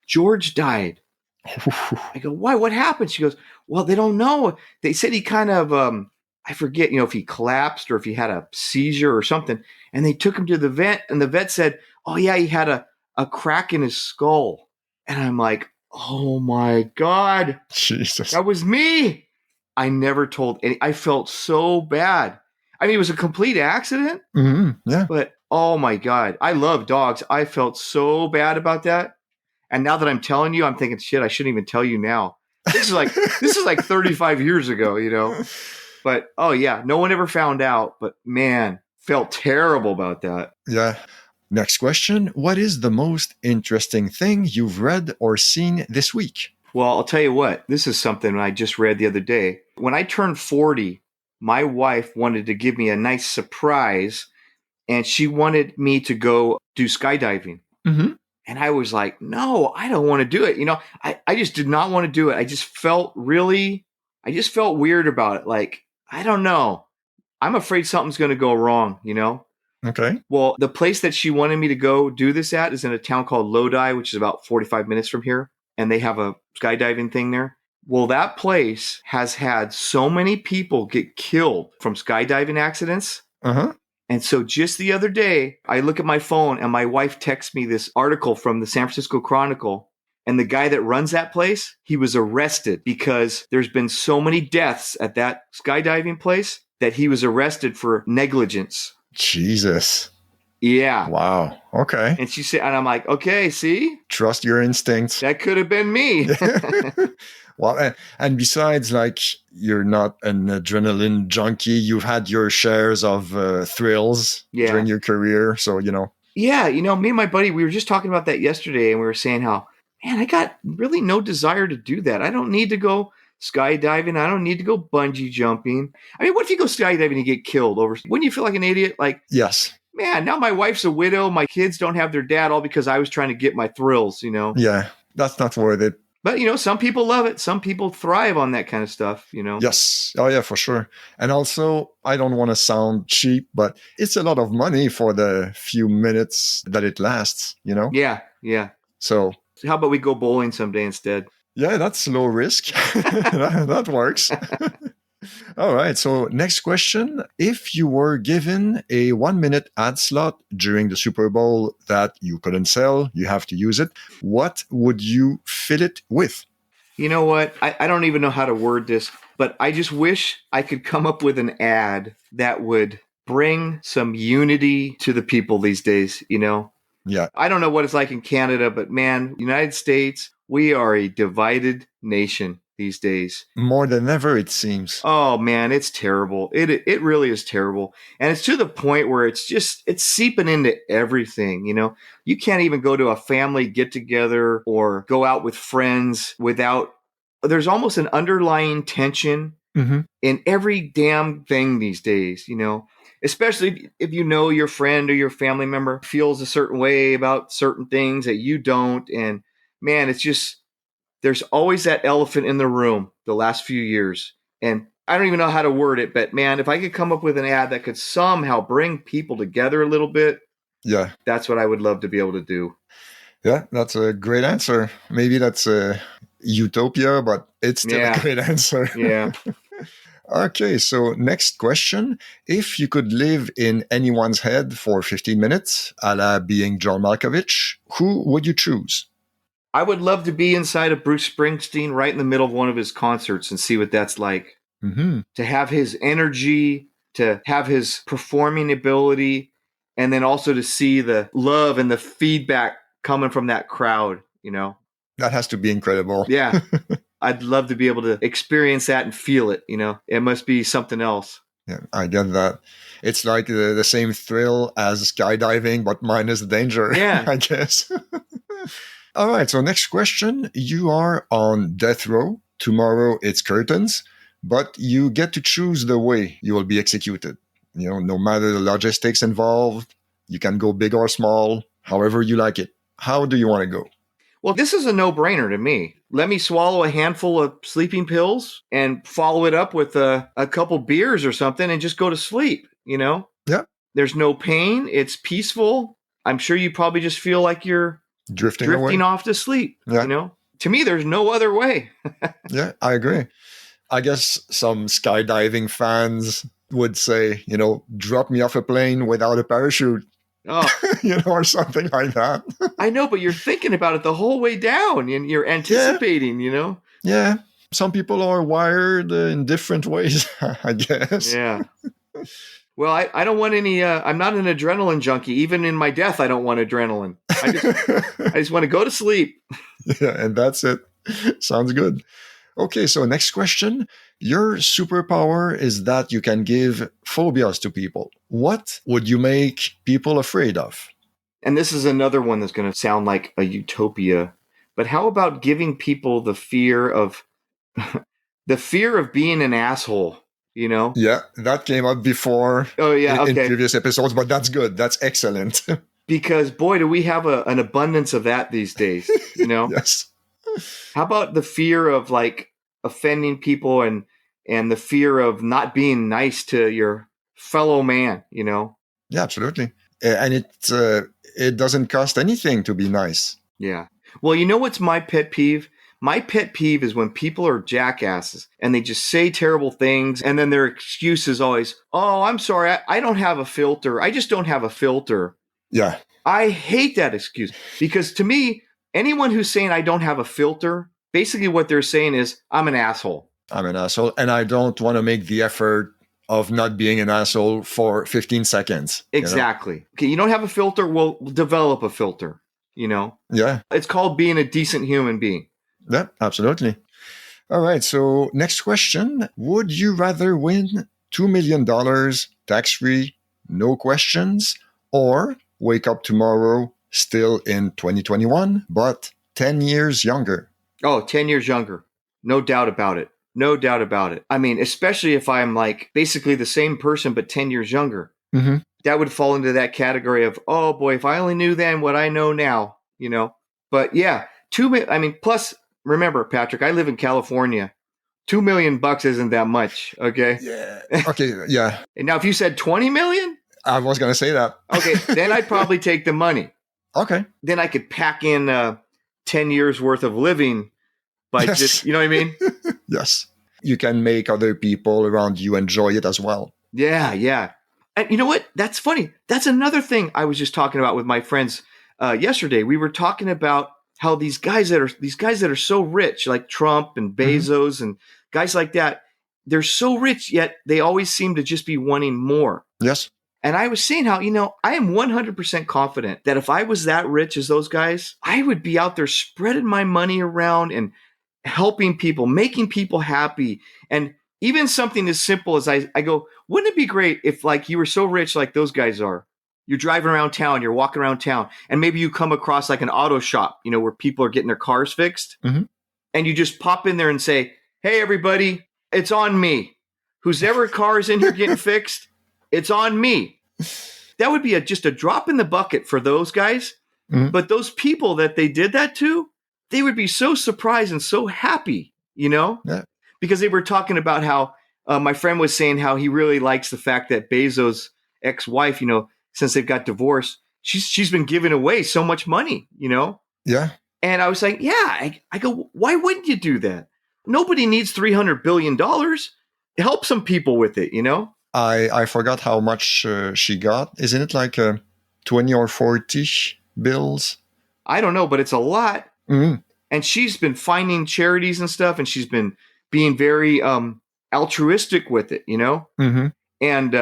George died. I go, why? What happened? She goes, well, they don't know. They said he kind of, I forget, if he collapsed or if he had a seizure or something. And they took him to the vet, and the vet said, oh, yeah, he had a crack in his skull. And I'm like, Oh my God. Jesus. That was me. I never told any. I felt so bad. I mean, it was a complete accident, Yeah. but oh my God. I love dogs. I felt so bad about that. And now that I'm telling you, I'm thinking, shit, I shouldn't even tell you now. This is like 35 years ago, you know. But oh yeah, no one ever found out. But man, felt terrible about that. Yeah. Next question. What is the most interesting thing you've read or seen this week? Well, I'll tell you what, this is something I just read the other day. When I turned 40, my wife wanted to give me a nice surprise, and she wanted me to go do skydiving. Mm-hmm. And I was like, no, I don't want to do it. You know, I just did not want to do it. I just felt weird about it. Like, I don't know. I'm afraid something's going to go wrong, you know? Okay. Well, the place that she wanted me to go do this at is in a town called Lodi, which is about 45 minutes from here. And they have a skydiving thing there. Well, that place has had so many people get killed from skydiving accidents. Uh-huh. And so just the other day, I look at my phone and my wife texts me this article from the San Francisco Chronicle. And the guy that runs that place, he was arrested because there's been so many deaths at that skydiving place that he was arrested for negligence. Jesus. Yeah. Wow. Okay. And she said, and I'm like, okay, see? Trust your instincts. That could have been me. Well, and besides, like, you're not an adrenaline junkie. You've had your shares of thrills during your career. So, you know. Yeah. You know, me and my buddy, we were just talking about that yesterday, and we were saying how, man, I got really no desire to do that. I don't need to go skydiving. I don't need to go bungee jumping. I mean, what if you go skydiving and get killed over? Wouldn't you feel like an idiot? Like, yes. Man, now my wife's a widow. My kids don't have their dad, all because I was trying to get my thrills, you know? Yeah, that's not worth it. But, you know, some people love it. Some people thrive on that kind of stuff, you know? Yes. Oh, yeah, for sure. And also, I don't want to sound cheap, but it's a lot of money for the few minutes that it lasts, you know? Yeah, yeah. So how about we go bowling someday instead? Yeah, that's low risk. that works. All right. So next question. If you were given a 1-minute ad slot during the Super Bowl that you couldn't sell, you have to use it, what would you fill it with? You know what? I don't even know how to word this, but I just wish I could come up with an ad that would bring some unity to the people these days, you know? Yeah. I don't know what it's like in Canada, but man, United States, we are a divided nation these days. More than ever, it seems. Oh man, it's terrible. It really is terrible. And it's to the point where it's seeping into everything, you know. You can't even go to a family get together or go out with friends without there's almost an underlying tension in every damn thing these days, you know. Especially if you know your friend or your family member feels a certain way about certain things that you don't. And man, it's just there's always that elephant in the room the last few years. And I don't even know how to word it, but man, if I could come up with an ad that could somehow bring people together a little bit, yeah, that's what I would love to be able to do. Yeah, that's a great answer. Maybe that's a utopia, but it's still a great answer. Yeah. Okay, so next question. If you could live in anyone's head for 15 minutes, a la being John Malkovich, who would you choose? I would love to be inside of Bruce Springsteen right in the middle of one of his concerts and see what that's like. To have his energy, to have his performing ability, and then also to see the love and the feedback coming from that crowd, you know? That has to be incredible. Yeah. I'd love to be able to experience that and feel it, you know? It must be something else. Yeah, I get that. It's like the same thrill as skydiving, but minus the danger, I guess. All right, so next question. You are on death row. Tomorrow it's curtains, but you get to choose the way you will be executed. You know, no matter the logistics involved, you can go big or small, however you like it. How do you want to go? Well, this is a no-brainer to me. Let me swallow a handful of sleeping pills and follow it up with a couple beers or something and just go to sleep, you know? Yeah. There's no pain. It's peaceful. I'm sure you probably just feel like you're drifting off to sleep, you know? To me, there's no other way. Yeah, I agree. I guess some skydiving fans would say, you know, drop me off a plane without a parachute. Oh, or something like that. I know, but you're thinking about it the whole way down and you're anticipating, Yeah. Some people are wired in different ways, I guess. Yeah. Well, I don't want any, I'm not an adrenaline junkie. Even in my death, I don't want adrenaline. I just want to go to sleep. Yeah, and that's it. Sounds good. Okay, so next question. Your superpower is that you can give phobias to people. What would you make people afraid of? And this is another one that's going to sound like a utopia. But how about giving people the fear of being an asshole, Yeah, that came up before Oh, yeah, in okay. previous episodes, but that's good. That's excellent. Because, boy, do we have an abundance of that these days, Yes. How about the fear of, like, offending people and the fear of not being nice to your fellow man, Yeah, absolutely. And it doesn't cost anything to be nice. Yeah. Well, you know what's my pet peeve? My pet peeve is when people are jackasses and they just say terrible things, and then their excuse is always, "Oh, I'm sorry, I don't have a filter. I just don't have a filter." Yeah. I hate that excuse, because to me, anyone who's saying I don't have a filter, basically what they're saying is I'm an asshole. I'm an asshole, and I don't want to make the effort of not being an asshole for 15 seconds. Exactly. Okay, you don't have a filter, well, develop a filter, Yeah. It's called being a decent human being. Yeah, absolutely. All right. So next question. Would you rather win $2 million tax-free, no questions, or wake up tomorrow still in 2021, but 10 years younger? Oh, 10 years younger. No doubt about it. No doubt about it. I mean, especially if I'm like basically the same person, but 10 years younger. Mm-hmm. That would fall into that category of, oh boy, if I only knew then what I know now, But yeah, plus remember, Patrick, I live in California. $2 million isn't that much. Okay. Yeah. Okay. Yeah. And now if you said 20 million, I was going to say that. Okay. Then I'd probably take the money. Okay. Then I could pack in 10 years worth of living by just, you know what I mean? Yes. You can make other people around you enjoy it as well. Yeah. Yeah. And you know what? That's funny. That's another thing I was just talking about with my friends yesterday. We were talking about how these guys that are so rich, like Trump and Bezos and guys like that, they're so rich, yet they always seem to just be wanting more. Yes. And I was saying how, I am 100% confident that if I was that rich as those guys, I would be out there spreading my money around and helping people, making people happy. And even something as simple as I go, wouldn't it be great if like you were so rich like those guys are? You're driving around town, you're walking around town, and maybe you come across like an auto shop, where people are getting their cars fixed. Mm-hmm. And you just pop in there and say, "Hey, everybody, it's on me. Whose ever car is in here getting fixed, it's on me." That would be just a drop in the bucket for those guys. Mm-hmm. But those people that they did that to, they would be so surprised and so happy, Yeah. Because they were talking about how my friend was saying how he really likes the fact that Bezos' ex-wife, since they've got divorced, she's been giving away so much money, Yeah. And I was like, yeah, I go, why wouldn't you do that? Nobody needs $300 billion. Help some people with it, I forgot how much she got. Isn't it like 20 or 40 bills? I don't know, but it's a lot. Mm-hmm. And she's been finding charities and stuff, and she's been being very altruistic with it, Mm-hmm. And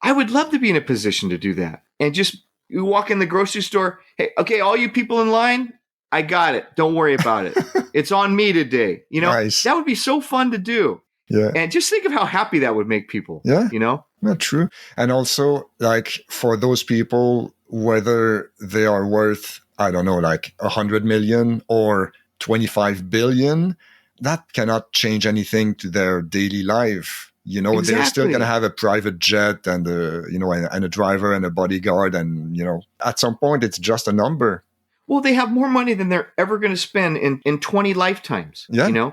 I would love to be in a position to do that. And just you walk in the grocery store, hey, okay, all you people in line, I got it. Don't worry about it. It's on me today. Nice. That would be so fun to do. Yeah. And just think of how happy that would make people. Yeah. Not true. And also, like, for those people, whether they are worth, I don't know, like 100 million or 25 billion, that cannot change anything to their daily life. Exactly. They're still going to have a private jet and a driver and a bodyguard. And, at some point, it's just a number. Well, they have more money than they're ever going to spend in 20 lifetimes. Yeah.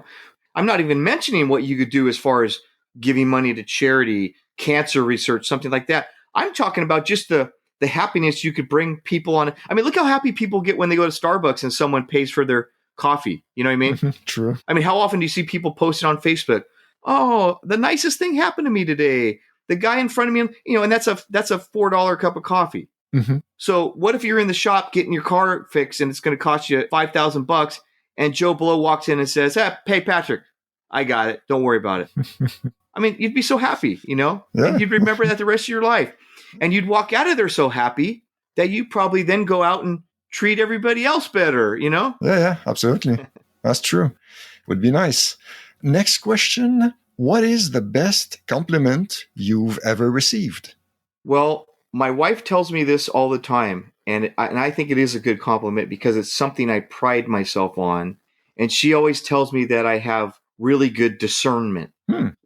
I'm not even mentioning what you could do as far as giving money to charity, cancer research, something like that. I'm talking about just the happiness you could bring people on. I mean, look how happy people get when they go to Starbucks and someone pays for their coffee. You know what I mean? True. I mean, how often do you see people posting on Facebook? Oh, the nicest thing happened to me today. The guy in front of me, and that's a $4 cup of coffee. Mm-hmm. So what if you're in the shop getting your car fixed and it's going to cost you $5,000 and Joe Blow walks in and says, hey, Patrick, I got it. Don't worry about it. I mean, you'd be so happy, and Yeah. you'd remember that the rest of your life. And you'd walk out of there so happy that you probably then go out and treat everybody else better, Yeah, absolutely. That's true. Would be nice. Next question. What is the best compliment you've ever received? Well, my wife tells me this all the time, and I think it is a good compliment because it's something I pride myself on. And she always tells me that I have really good discernment.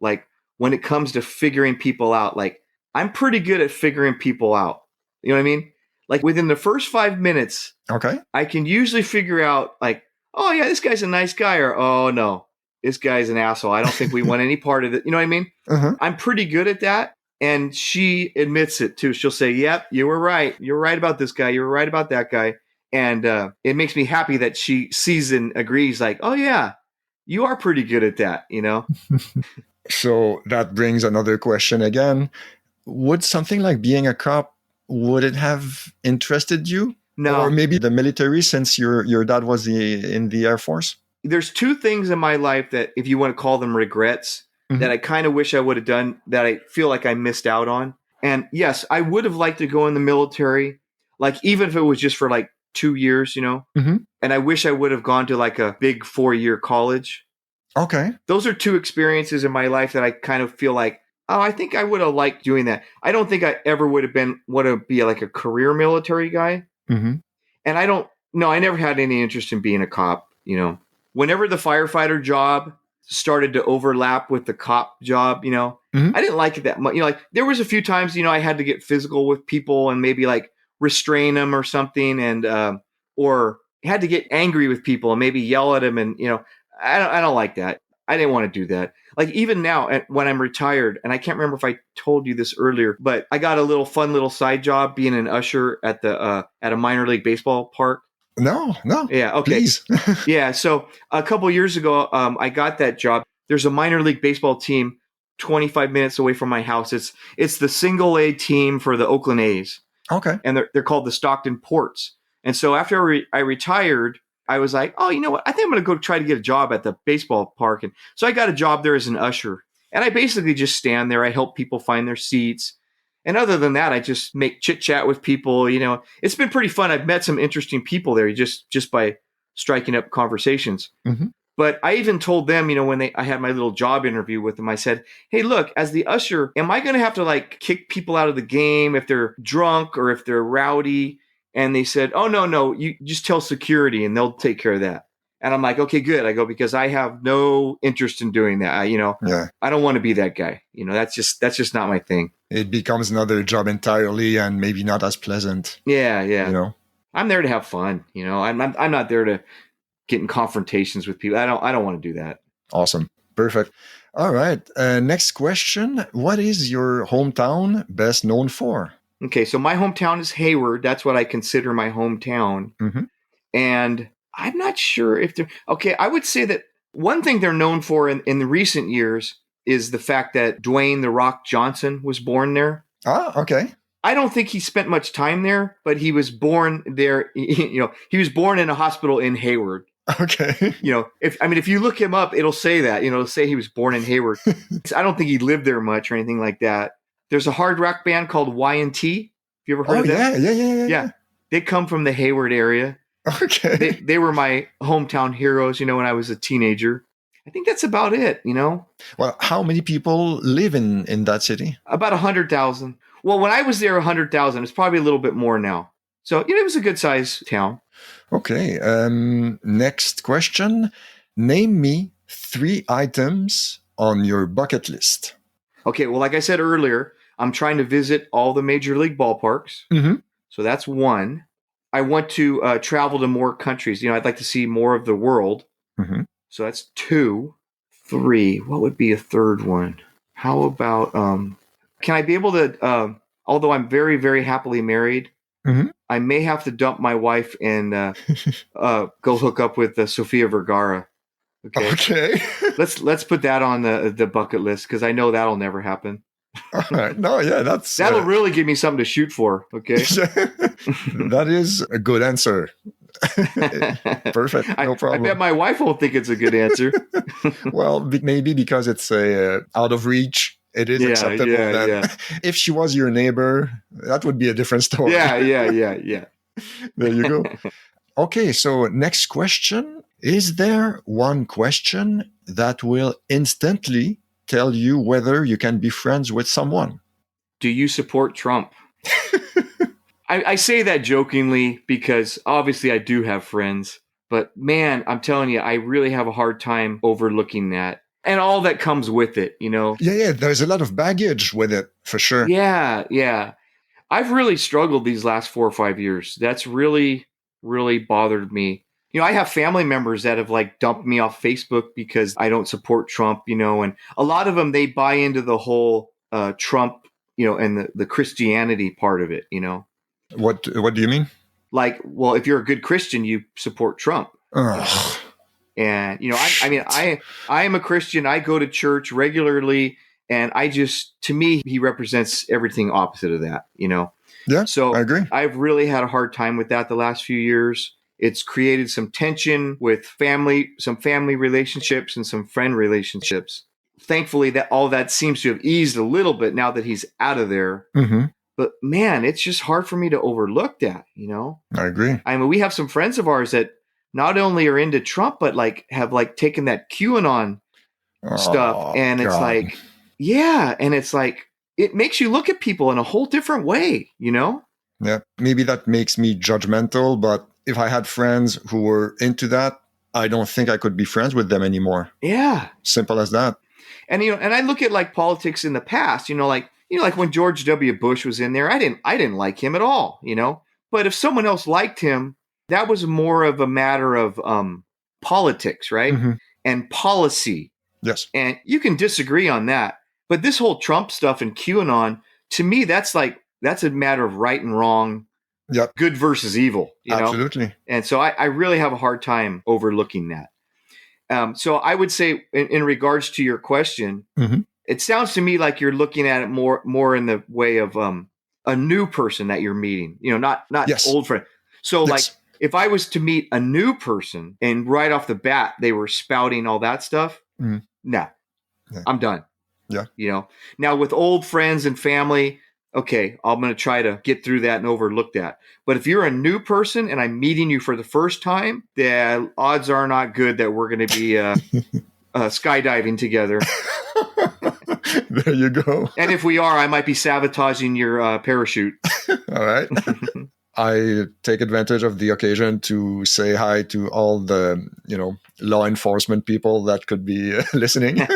Like when it comes to figuring people out, like I'm pretty good at figuring people out. You know what I mean? Like within the first 5 minutes, Okay. I can usually figure out like, oh yeah, this guy's a nice guy, or oh no, this guy's an asshole. I don't think we want any part of it. You know what I mean? Uh-huh. I'm pretty good at that. And she admits it too. She'll say, yep, you were right. You're right about this guy. You were right about that guy. And it makes me happy that she sees and agrees like, oh yeah, you are pretty good at that, So that brings another question again. Would something like being a cop, would it have interested you? No. Or maybe the military, since your dad was in the Air Force? There's two things in my life that, if you want to call them regrets, that I kind of wish I would have done, that I feel like I missed out on. And yes, I would have liked to go in the military, like even if it was just for like 2 years, Mm-hmm. And I wish I would have gone to like a big 4-year college. Okay. Those are two experiences in my life that I kind of feel like, oh, I think I would have liked doing that. I don't think I ever would have want to be like a career military guy. Mm-hmm. And I never had any interest in being a cop, Whenever the firefighter job started to overlap with the cop job, I didn't like it that much. Like there was a few times, I had to get physical with people and maybe like restrain them or something, and or had to get angry with people and maybe yell at them, and I don't like that. I didn't want to do that. Like even now, when I'm retired, and I can't remember if I told you this earlier, but I got a fun little side job being an usher at a minor league baseball park. No. Yeah. Okay. Please. Yeah. So a couple of years ago, I got that job. There's a minor league baseball team 25 minutes away from my house. It's the single A team for the Oakland A's. Okay. And they're called the Stockton Ports. And so after I retired, I was like, oh, you know what? I think I'm going to go try to get a job at the baseball park. And so I got a job there as an usher. And I basically just stand there. I help people find their seats. And other than that, I just make chit chat with people. It's been pretty fun. I've met some interesting people there just by striking up conversations. Mm-hmm. But I even told them, when I had my little job interview with them, I said, hey, look, as the usher, am I going to have to like kick people out of the game if they're drunk or if they're rowdy? And they said, oh, no, you just tell security and they'll take care of that. And I'm like, okay, good. I go, because I have no interest in doing that. Yeah. I don't want to be that guy. That's just not my thing. It becomes another job entirely and maybe not as pleasant. Yeah. I'm there to have fun. I'm not there to get in confrontations with people. I don't want to do that. Awesome. Perfect. All right. Next question. What is your hometown best known for? Okay. So my hometown is Hayward. That's what I consider my hometown. Mm-hmm. And I'm not sure if they're okay. I would say that one thing they're known for in the recent years is the fact that Dwayne "The Rock" Johnson was born there. Ah, okay. I don't think he spent much time there, but he was born there. He was born in a hospital in Hayward. Okay. If you look him up, it'll say that. It'll say he was born in Hayward. I don't think he lived there much or anything like that. There's a hard rock band called Y&T. Have you ever heard of that? Yeah. They come from the Hayward area. Okay. They were my hometown heroes, when I was a teenager. I think that's about it, Well, how many people live in that city? About 100,000. Well, when I was there, 100,000. It's probably a little bit more now. So, it was a good sized town. Okay. Next question. Name me 3 items on your bucket list. Okay. Well, like I said earlier, I'm trying to visit all the major league ballparks. Mm-hmm. So that's 1. I want to travel to more countries. I'd like to see more of the world. Mm-hmm. So that's 2. 3. What would be a third one? How about, can I be able to, although I'm very, very happily married, mm-hmm. I may have to dump my wife and go hook up with Sofia Vergara. Okay. Okay. Let's put that on the bucket list because I know that'll never happen. All right. No, yeah, That'll really give me something to shoot for. Okay. that is a good answer. Perfect. No I problem. bet my wife won't think it's a good answer. Well, maybe because it's out of reach, it is acceptable. Then, if she was your neighbor, that would be a different story. Yeah. There you go. Okay, so next question. Is there one question that will instantly tell you whether you can be friends with someone? Do you support Trump? I say that jokingly because obviously I do have friends. But man, I'm telling you, I really have a hard time overlooking that. And all that comes with it, you know? Yeah, there's a lot of baggage with it, for sure. Yeah. I've really struggled these last 4 or 5 years. That's really, really bothered me. You know, I have family members that have like dumped me off Facebook because I don't support Trump, you know, and a lot of them, they buy into the whole Trump, you know, and the Christianity part of it, you know? What do you mean? Like, well, if you're a good Christian, you support Trump. Ugh. And, you know, I am a Christian. I go to church regularly. And to me, he represents everything opposite of that, you know? Yeah, so I agree. I've really had a hard time with that the last few years. It's created some tension with some family relationships and some friend relationships. Thankfully, that all that seems to have eased a little bit now that he's out of there. Mm-hmm. But man, it's just hard for me to overlook that, you know? I agree. I mean, we have some friends of ours that not only are into Trump, but like have like taken that QAnon stuff. And it's like, yeah. And it's like, it makes you look at people in a whole different way, you know? Yeah. Maybe that makes me judgmental, but if I had friends who were into that, I don't think I could be friends with them anymore. Yeah. Simple as that. And, you know, and I look at like politics in the past, like when George W. Bush was in there, I didn't like him at all, you know? But if someone else liked him, that was more of a matter of politics, right? Mm-hmm. And policy. Yes. And you can disagree on that. But this whole Trump stuff and QAnon, to me, that's a matter of right and wrong, good versus evil, you know? Absolutely. And so I really have a hard time overlooking that. So I would say in regards to your question, mm-hmm. It sounds to me like you're looking at it more in the way of a new person that you're meeting, you know, not yes. old friend. So yes. like if I was to meet a new person and right off the bat they were spouting all that stuff, mm-hmm. no, yeah. I'm done. Yeah. You know, now with old friends and family, okay, I'm going to try to get through that and overlook that. But if you're a new person and I'm meeting you for the first time, the odds are not good that we're going to be skydiving together. There you go. And if we are, I might be sabotaging your parachute. All right. I take advantage of the occasion to say hi to all the, law enforcement people that could be listening.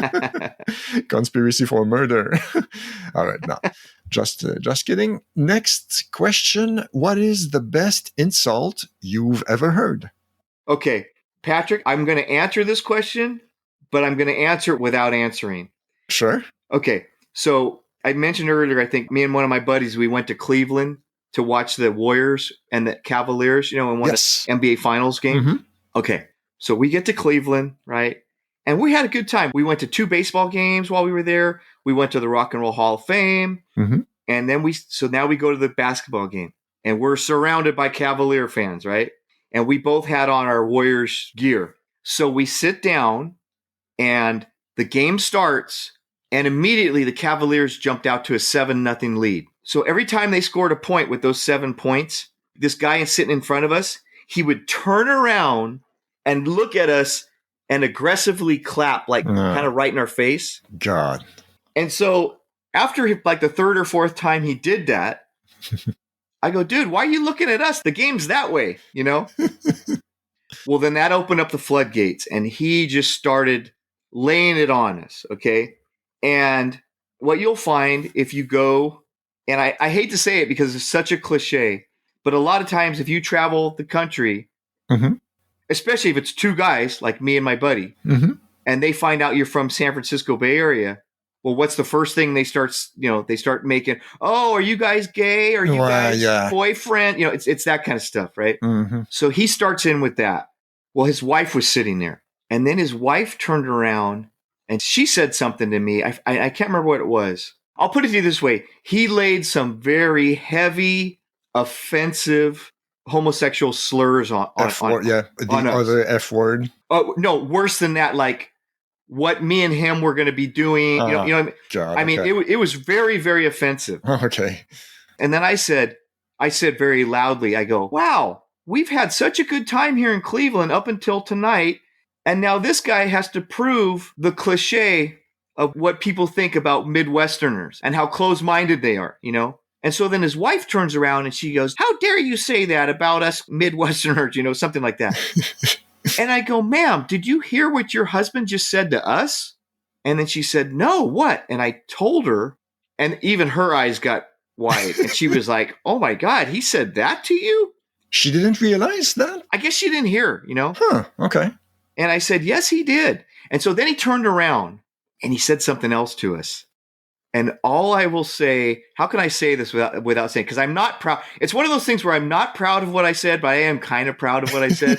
Conspiracy for murder. All right. No, just kidding. Next question. What is the best insult you've ever heard? Okay, Patrick, I'm going to answer this question, but I'm going to answer it without answering. Sure. Okay. So I mentioned earlier, I think me and one of my buddies, we went to Cleveland to watch the Warriors and the Cavaliers, in one of the NBA Finals games. Mm-hmm. Okay. So we get to Cleveland, right? And we had a good time. We went to 2 baseball games while we were there. We went to the Rock and Roll Hall of Fame. Mm-hmm. And then now we go to the basketball game. And we're surrounded by Cavalier fans, right? And we both had on our Warriors gear. So we sit down and the game starts. And immediately the Cavaliers jumped out to a 7-0 lead. So every time they scored a point with those 7 points, this guy sitting in front of us, he would turn around and look at us and aggressively clap, like kind of right in our face. God. And so after like the 3rd or 4th time he did that, I go, dude, why are you looking at us? The game's that way, Well, then that opened up the floodgates and he just started laying it on us, okay? And what you'll find if you go, and I hate to say it because it's such a cliche, but a lot of times if you travel the country, mm-hmm. especially if it's 2 guys like me and my buddy, mm-hmm. and they find out you're from San Francisco Bay Area, well, what's the first thing they start making? Oh, are you guys gay? Are you guys boyfriend? It's that kind of stuff, right? Mm-hmm. So he starts in with that. Well, his wife was sitting there, and then his wife turned around and she said something to me. I can't remember what it was. I'll put it to you this way. He laid some very heavy, offensive homosexual slurs on F word, yeah. The on us. other F word. Oh, no, worse than that, like what me and him were going to be doing. You know what I mean? God, I mean, okay. it was very, very offensive. Okay. And then I said very loudly, I go, wow, we've had such a good time here in Cleveland up until tonight. And now this guy has to prove the cliche of what people think about Midwesterners and how close-minded they are, you know? And so then his wife turns around and she goes, how dare you say that about us Midwesterners, you know, something like that. And I go, ma'am, did you hear what your husband just said to us? And then she said, no, what? And I told her, and even her eyes got wide. And she was like, oh my God, he said that to you? She didn't realize that? I guess she didn't hear, you know? Huh, okay. And I said, yes, he did. And so then he turned around and he said something else to us. And all I will say, how can I say this without saying, because I'm not proud. It's one of those things where I'm not proud of what I said, but I am kind of proud of what I said.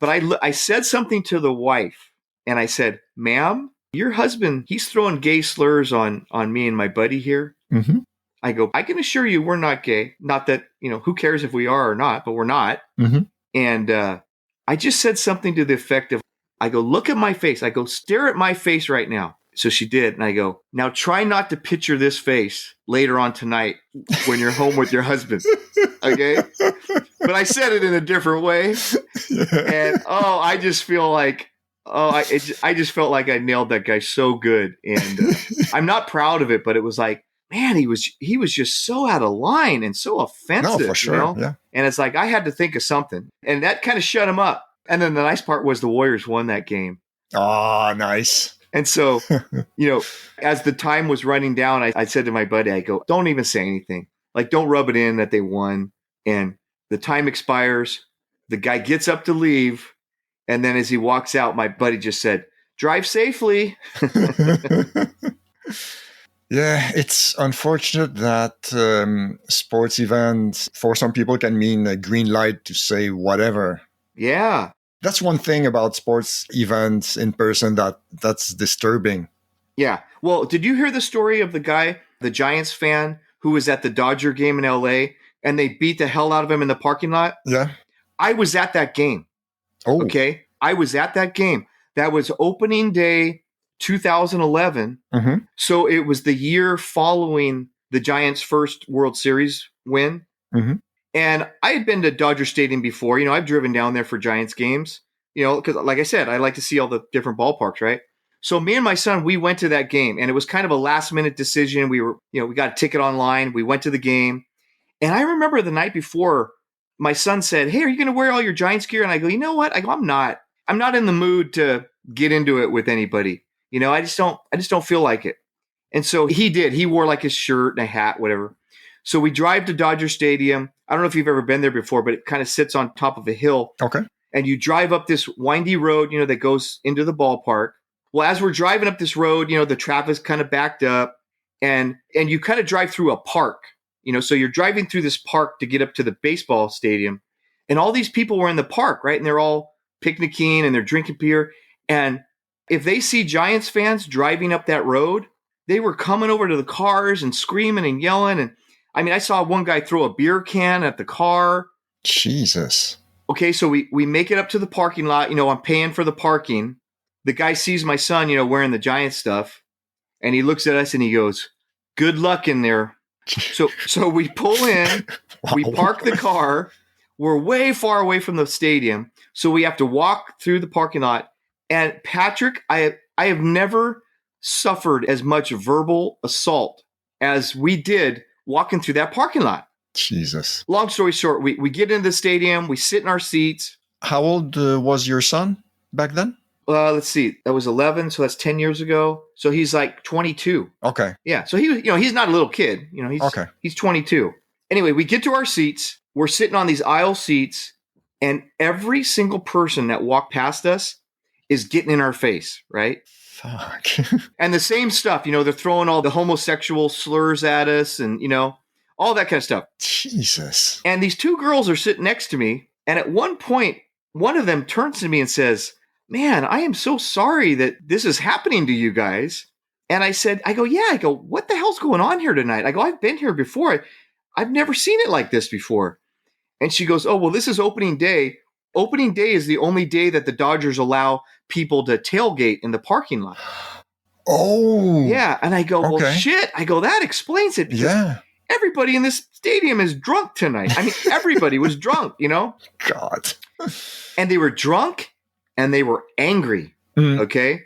But I said something to the wife and I said, ma'am, your husband, he's throwing gay slurs on me and my buddy here. Mm-hmm. I go, I can assure you we're not gay. Not that, you know, who cares if we are or not, but we're not. Mm-hmm. And I just said something to the effect of, I go, look at my face. I go, stare at my face right now. So she did. And I go, now try not to picture this face later on tonight when you're home with your husband. Okay. But I said it in a different way. And, I just feel like, I just felt like I nailed that guy so good. And I'm not proud of it, but it was like, man, he was just so out of line and so offensive. No, for sure. You know? Yeah. And it's like, I had to think of something. And that kind of shut him up. And then the nice part was the Warriors won that game. Oh, nice. And so, you know, as the time was running down, I said to my buddy, I go, don't even say anything. Like, don't rub it in that they won. And the time expires. The guy gets up to leave. And then as he walks out, my buddy just said, drive safely. Yeah, it's unfortunate that sports events for some people can mean a green light to say whatever. Yeah. That's one thing about sports events in person that's disturbing. Yeah. Well, did you hear the story of the guy, the Giants fan, who was at the Dodger game in LA and they beat the hell out of him in the parking lot? Yeah. I was at that game. Oh. Okay. I was at that game. That was opening day 2011. Mm-hmm. So it was the year following the Giants' first World Series win. Mm-hmm. And I had been to Dodger Stadium before. You know, I've driven down there for Giants games, you know, because like I said, I like to see all the different ballparks, right? So me and my son, we went to that game and it was kind of a last minute decision. We got a ticket online. We went to the game. And I remember the night before my son said, hey, are you going to wear all your Giants gear? And I go, you know what? I'm not in the mood to get into it with anybody. You know, I just don't feel like it. And so he did. He wore like his shirt and a hat, whatever. So we drive to Dodger Stadium. I don't know if you've ever been there before, but it kind of sits on top of a hill. Okay. And you drive up this windy road, you know, that goes into the ballpark. Well, as we're driving up this road, you know, the traffic's kind of backed up and you kind of drive through a park, you know, so you're driving through this park to get up to the baseball stadium. And all these people were in the park, right? And they're all picnicking and they're drinking beer. And if they see Giants fans driving up that road, they were coming over to the cars and screaming and yelling. And I mean, I saw one guy throw a beer can at the car. Jesus. Okay, so we make it up to the parking lot. You know, I'm paying for the parking. The guy sees my son, you know, wearing the Giants stuff. And he looks at us and he goes, good luck in there. So we pull in, Wow. we park the car. We're way far away from the stadium. So we have to walk through the parking lot. And Patrick, I have never suffered as much verbal assault as we did walking through that parking lot. Jesus. Long story short, we get into the stadium, we sit in our seats. How old was your son back then? Let's see, that was 11, so that's 10 years ago. So he's like 22. Okay. Yeah, so he's not a little kid. You know, he's 22. Anyway, we get to our seats. We're sitting on these aisle seats, and every single person that walked past us is getting in our face, right? Fuck. And the same stuff, you know, they're throwing all the homosexual slurs at us and, you know, all that kind of stuff. Jesus. And these two girls are sitting next to me. And at one point, one of them turns to me and says, man, I am so sorry that this is happening to you guys. And I go, yeah. I go, what the hell's going on here tonight? I go, I've been here before. I've never seen it like this before. And she goes, oh, well, this is opening day. Opening day is the only day that the Dodgers allow people to tailgate in the parking lot. Oh. Yeah. And I go, well, okay. shit. I go, that explains it. Because everybody in this stadium is drunk tonight. I mean, everybody was drunk, God. And they were drunk and they were angry. Okay.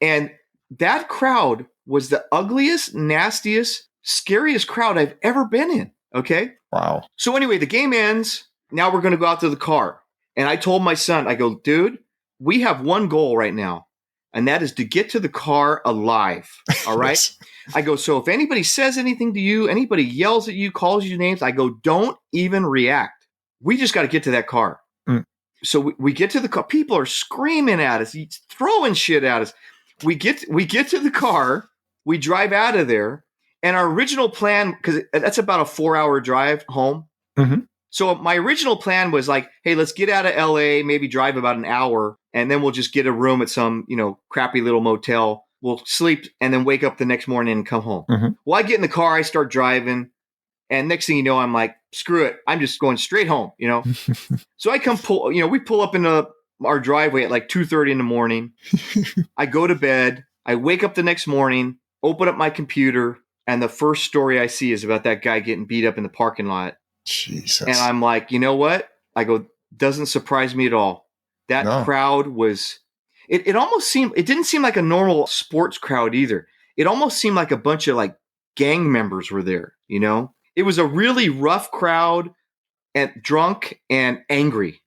And that crowd was the ugliest, nastiest, scariest crowd I've ever been in. Okay. Wow. So anyway, the game ends. Now we're going to go out to the car. And I told my son, I go, dude, we have one goal right now. And that is to get to the car alive. All right. Yes. I go, so if anybody says anything to you, anybody yells at you, calls you names, I go, don't even react. We just got to get to that car. So we get to the car. People are screaming at us, throwing shit at us. We get to the car. We drive out of there. And our original plan, because that's about a 4-hour drive home. So my original plan was like, hey, let's get out of LA, maybe drive about an hour, and then we'll just get a room at some, crappy little motel. We'll sleep and then wake up the next morning and come home. Well, I get in the car, I start driving, and next thing you know, I'm like, screw it. I'm just going straight home, So I we pull up into our driveway at like 2:30 in the morning. I go to bed. I wake up the next morning, open up my computer, and the first story I see is about that guy getting beat up in the parking lot. Jesus. And I'm like, you know what? I go, doesn't surprise me at all. That crowd was, it almost seemed, it didn't seem like a normal sports crowd either. It almost seemed like a bunch of like gang members were there, It was a really rough crowd and drunk and angry,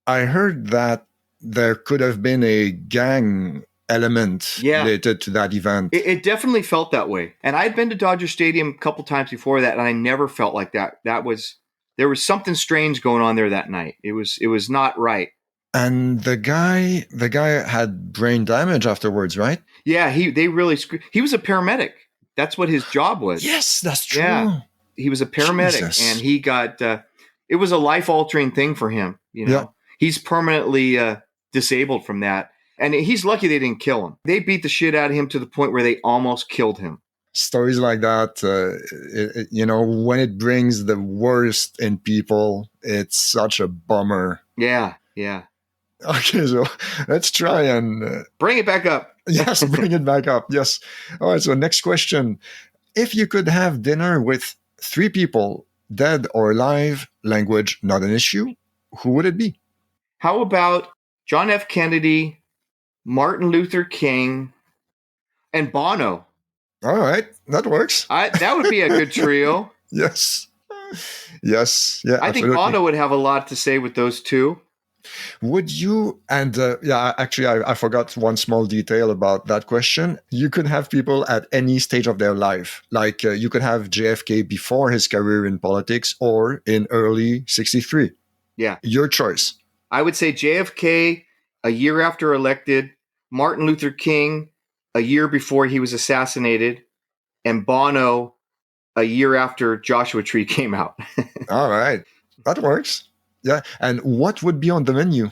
I heard that there could have been a gang element related to that event. It definitely felt that way. And I'd been to Dodger Stadium a couple times before that, and I never felt like that. There was something strange going on there that night. It was not right. And the guy had brain damage afterwards, right? Yeah, he was a paramedic. That's what his job was. Yes, that's true. Yeah, he was a paramedic, and he got it was a life-altering thing for him. He's permanently disabled from that. And he's lucky they didn't kill him. They beat the shit out of him to the point where they almost killed him. Stories like that, when it brings the worst in people, it's such a bummer. Yeah. Okay, so let's try and... bring it back up. Yes, bring it back up. Yes. All right, so next question. If you could have dinner with 3 people, dead or alive, language not an issue, who would it be? How about John F. Kennedy, Martin Luther King, and Bono? All right, that works. That would be a good trio. Yes. Yeah, I think Bono would have a lot to say with those two. Would you, and actually I forgot one small detail about that question. You could have people at any stage of their life. Like you could have JFK before his career in politics or in early 63. Yeah. Your choice. I would say JFK a year after elected, Martin Luther King a year before he was assassinated, and Bono a year after Joshua Tree came out. All right. That works. Yeah. And what would be on the menu?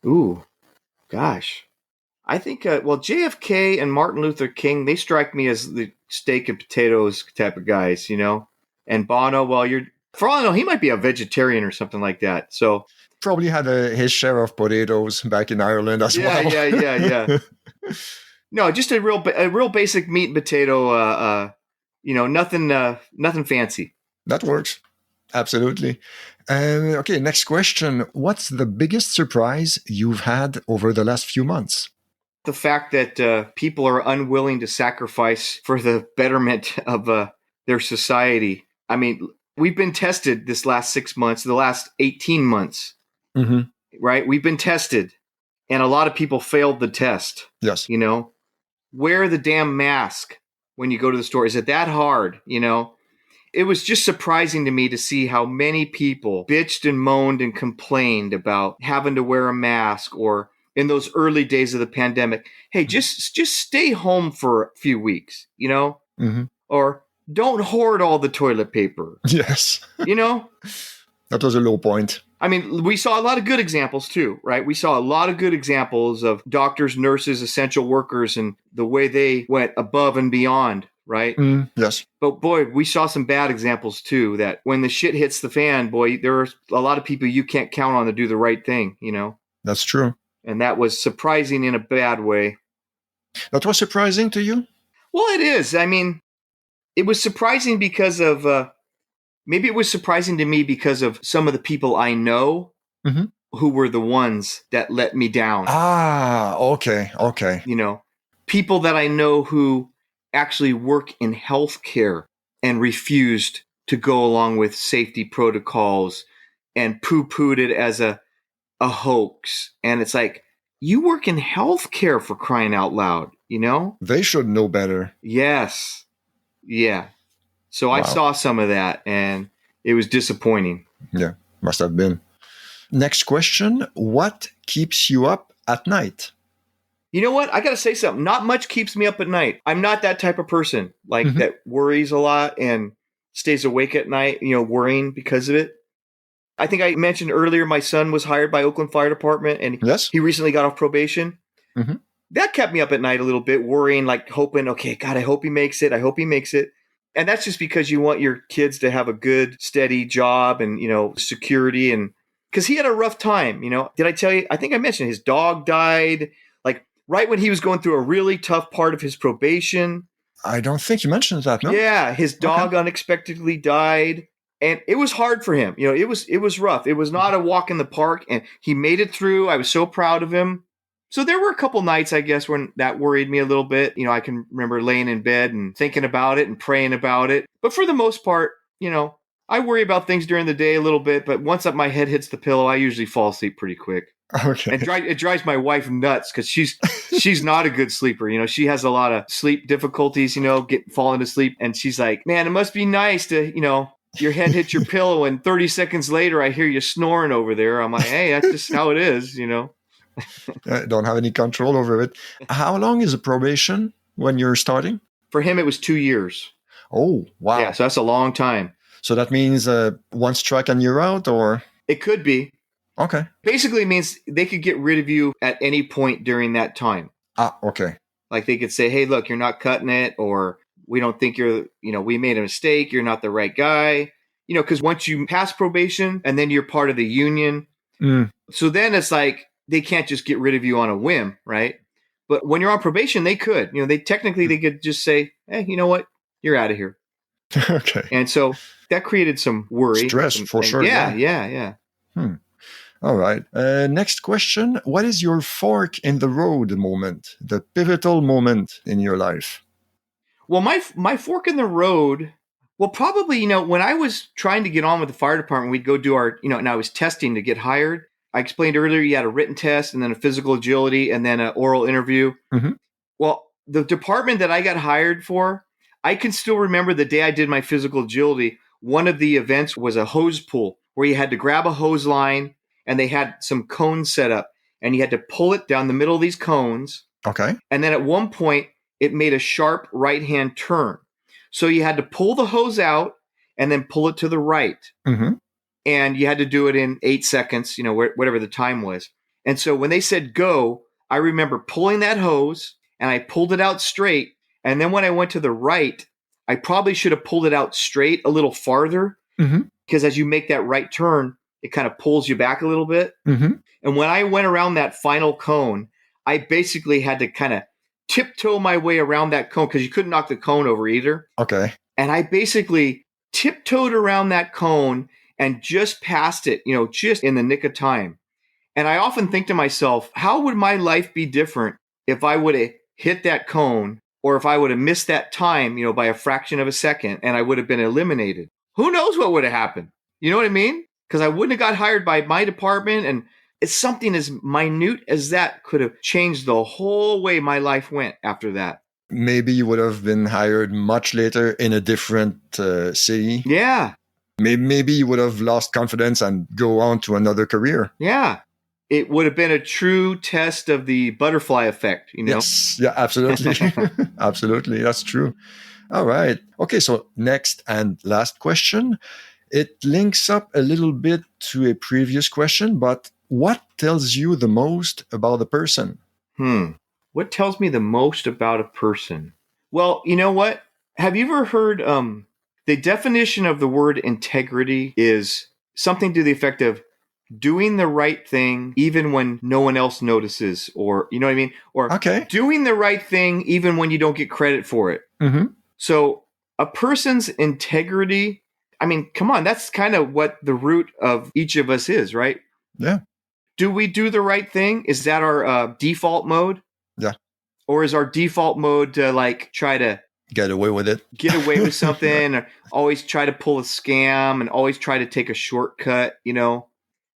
Ooh, gosh. I think, JFK and Martin Luther King, they strike me as the steak and potatoes type of guys, And Bono, for all I know, he might be a vegetarian or something like that. So probably had his share of potatoes back in Ireland as well. Yeah. No, just a real basic meat and potato. Nothing fancy. That works. Absolutely. Okay, next question. What's the biggest surprise you've had over the last few months? The fact that people are unwilling to sacrifice for the betterment of their society. I mean, we've been tested this last 6 months, the last 18 months, right? We've been tested, and a lot of people failed the test. Yes. Wear the damn mask when you go to the store. Is it that hard? It was just surprising to me to see how many people bitched and moaned and complained about having to wear a mask, or in those early days of the pandemic, hey, just stay home for a few weeks, or don't hoard all the toilet paper. Yes. That was a low point. I mean, we saw a lot of good examples too, right? We saw a lot of good examples of doctors, nurses, essential workers, and the way they went above and beyond, right? Yes. But boy, we saw some bad examples too, that when the shit hits the fan, boy, there are a lot of people you can't count on to do the right thing, you know? That's true. And that was surprising in a bad way. That was surprising to you? Well, it is. I mean, it was surprising because of, maybe it was surprising to me because of some of the people I know who were the ones that let me down. Ah, okay. You know, people that I know who actually work in healthcare and refused to go along with safety protocols and poo-pooed it as a hoax. And it's like, you work in healthcare, for crying out loud, you know? They should know better. Yes. Yeah. So Wow. I saw some of that and it was disappointing. Yeah, must have been. Next question. What keeps you up at night? You know what? I got to say something. Not much keeps me up at night. I'm not that type of person that worries a lot and stays awake at night, you know, worrying because of it. I think I mentioned earlier my son was hired by Oakland Fire Department and he recently got off probation. That kept me up at night a little bit, worrying, like hoping, okay, God, I hope he makes it. I hope he makes it. And that's just because you want your kids to have a good, steady job and, you know, security. And because he had a rough time, you know. Did I tell you? I think I mentioned his dog died, like right when he was going through a really tough part of his probation. I don't think you mentioned that, no? Yeah, his dog unexpectedly died. And it was hard for him. You know, it was rough. It was not a walk in the park. And he made it through. I was so proud of him. So there were a couple nights, I guess, when that worried me a little bit. You know, I can remember laying in bed and thinking about it and praying about it. But for the most part, you know, I worry about things during the day a little bit. But once my head hits the pillow, I usually fall asleep pretty quick. Okay. And it drives my wife nuts because she's not a good sleeper. You know, she has a lot of sleep difficulties, you know, falling asleep. And she's like, man, it must be nice to, you know, your head hits your pillow and 30 seconds later I hear you snoring over there. I'm like, hey, that's just how it is, you know. Don't have any control over it. How long is a probation when you're starting? For him, it was 2 years. Oh, wow. Yeah, so that's a long time. So that means one strike and you're out, or? It could be. Okay. Basically it means they could get rid of you at any point during that time. Ah, okay. Like they could say, hey, look, you're not cutting it, or we don't think you're, you know, we made a mistake. You're not the right guy. You know, because once you pass probation and then you're part of the union. So then it's like, they can't just get rid of you on a whim, right? But when you're on probation, they could. You know, they could just say, hey, you know what? You're out of here. Okay. And so that created some worry. Stress, for sure. Yeah. All right. Next question. What is your fork in the road moment, the pivotal moment in your life? Well, my fork in the road, well, probably, you know, when I was trying to get on with the fire department, we'd go do our, you know, and I was testing to get hired. I explained earlier, you had a written test and then a physical agility and then an oral interview. Well, the department that I got hired for, I can still remember the day I did my physical agility. One of the events was a hose pull where you had to grab a hose line and they had some cones set up and you had to pull it down the middle of these cones. Okay. And then at one point, it made a sharp right-hand turn. So you had to pull the hose out and then pull it to the right. And you had to do it in 8 seconds, you know, whatever the time was. And so when they said go, I remember pulling that hose and I pulled it out straight. And then when I went to the right, I probably should have pulled it out straight a little farther because as you make that right turn, it kind of pulls you back a little bit. And when I went around that final cone, I basically had to kind of tiptoe my way around that cone because you couldn't knock the cone over either. Okay. And I basically tiptoed around that cone and just passed it, you know, just in the nick of time. And I often think to myself, how would my life be different if I would have hit that cone or if I would have missed that time, you know, by a fraction of a second and I would have been eliminated? Who knows what would have happened? You know what I mean? Because I wouldn't have got hired by my department. And it's something as minute as that could have changed the whole way my life went after that. Maybe you would have been hired much later in a different city. Yeah. Maybe you would have lost confidence and go on to another career. Yeah. It would have been a true test of the butterfly effect, you know? Yes. Yeah, absolutely. Absolutely. That's true. All right. Okay. So next and last question. It links up a little bit to a previous question, but what tells you the most about the person? What tells me the most about a person? Well, you know what? Have you ever heard the definition of the word integrity is something to the effect of doing the right thing even when no one else notices, or you know what I mean? Or Okay. doing the right thing even when you don't get credit for it. Mm-hmm. So a person's integrity, I mean, come on, that's kind of what the root of each of us is, right? Yeah. Do we do the right thing? Is that our default mode? Yeah. Or is our default mode to like try to Get away with it. get away with something, or always try to pull a scam and always try to take a shortcut, you know?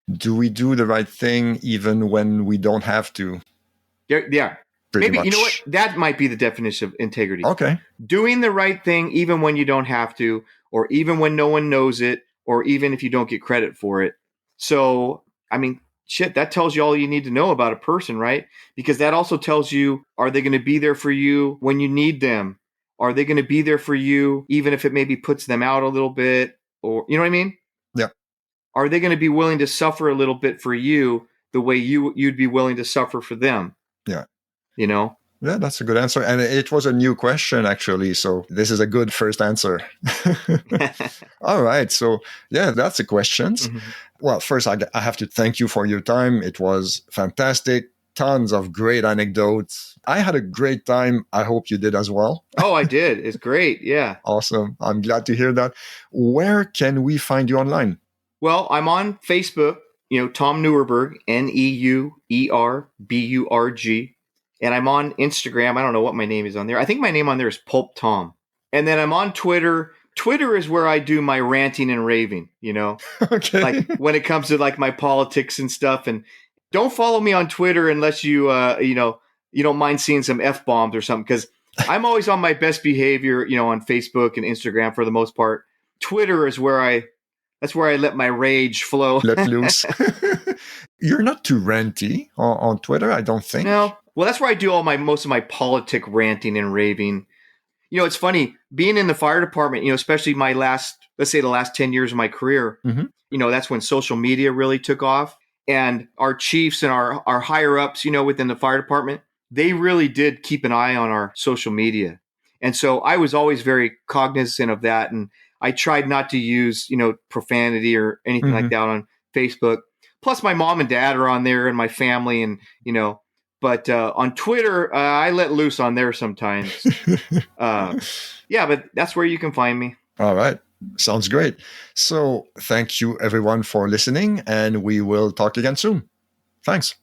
Do we do the right thing even when we don't have to? Yeah. Pretty Maybe, much. you know what? That might be the definition of integrity. Okay. Doing the right thing even when you don't have to, or even when no one knows it, or even if you don't get credit for it. So, I mean, shit, that tells you all you need to know about a person, right? Because that also tells you, are they going to be there for you when you need them? Are they going to be there for you even if it maybe puts them out a little bit? Or, you know what I mean? Yeah. Are they going to be willing to suffer a little bit for you the way you'd be willing to suffer for them? Yeah. You know? Yeah, that's a good answer. And it was a new question, actually. So this is a good first answer. All right. So, yeah, that's the questions. Mm-hmm. Well, first, I have to thank you for your time. It was fantastic. Tons of great anecdotes. I had a great time. I hope you did as well. Oh, I did. It's great. Yeah. Awesome. I'm glad to hear that. Where can we find you online? Well, I'm on Facebook, Tom Neuerburg, Neuerburg. And I'm on Instagram. I don't know what my name is on there. I think my name on there is Pulp Tom. And then I'm on Twitter. Twitter is where I do my ranting and raving, Okay. like when it comes to like my politics and stuff. And don't follow me on Twitter unless you don't mind seeing some F-bombs or something, because I'm always on my best behavior, on Facebook and Instagram for the most part. Twitter is that's where I let my rage flow. Let loose. You're not too ranty on Twitter, I don't think. No. Well, that's where I do most of my politic ranting and raving. It's funny being in the fire department, especially let's say the last 10 years of my career, that's when social media really took off. And our chiefs and our higher ups, within the fire department, they really did keep an eye on our social media. And so I was always very cognizant of that. And I tried not to use, profanity or anything like that on Facebook. Plus my mom and dad are on there and my family and, but on Twitter, I let loose on there sometimes. Yeah, but that's where you can find me. All right. Sounds great. So thank you everyone for listening, and we will talk again soon. Thanks.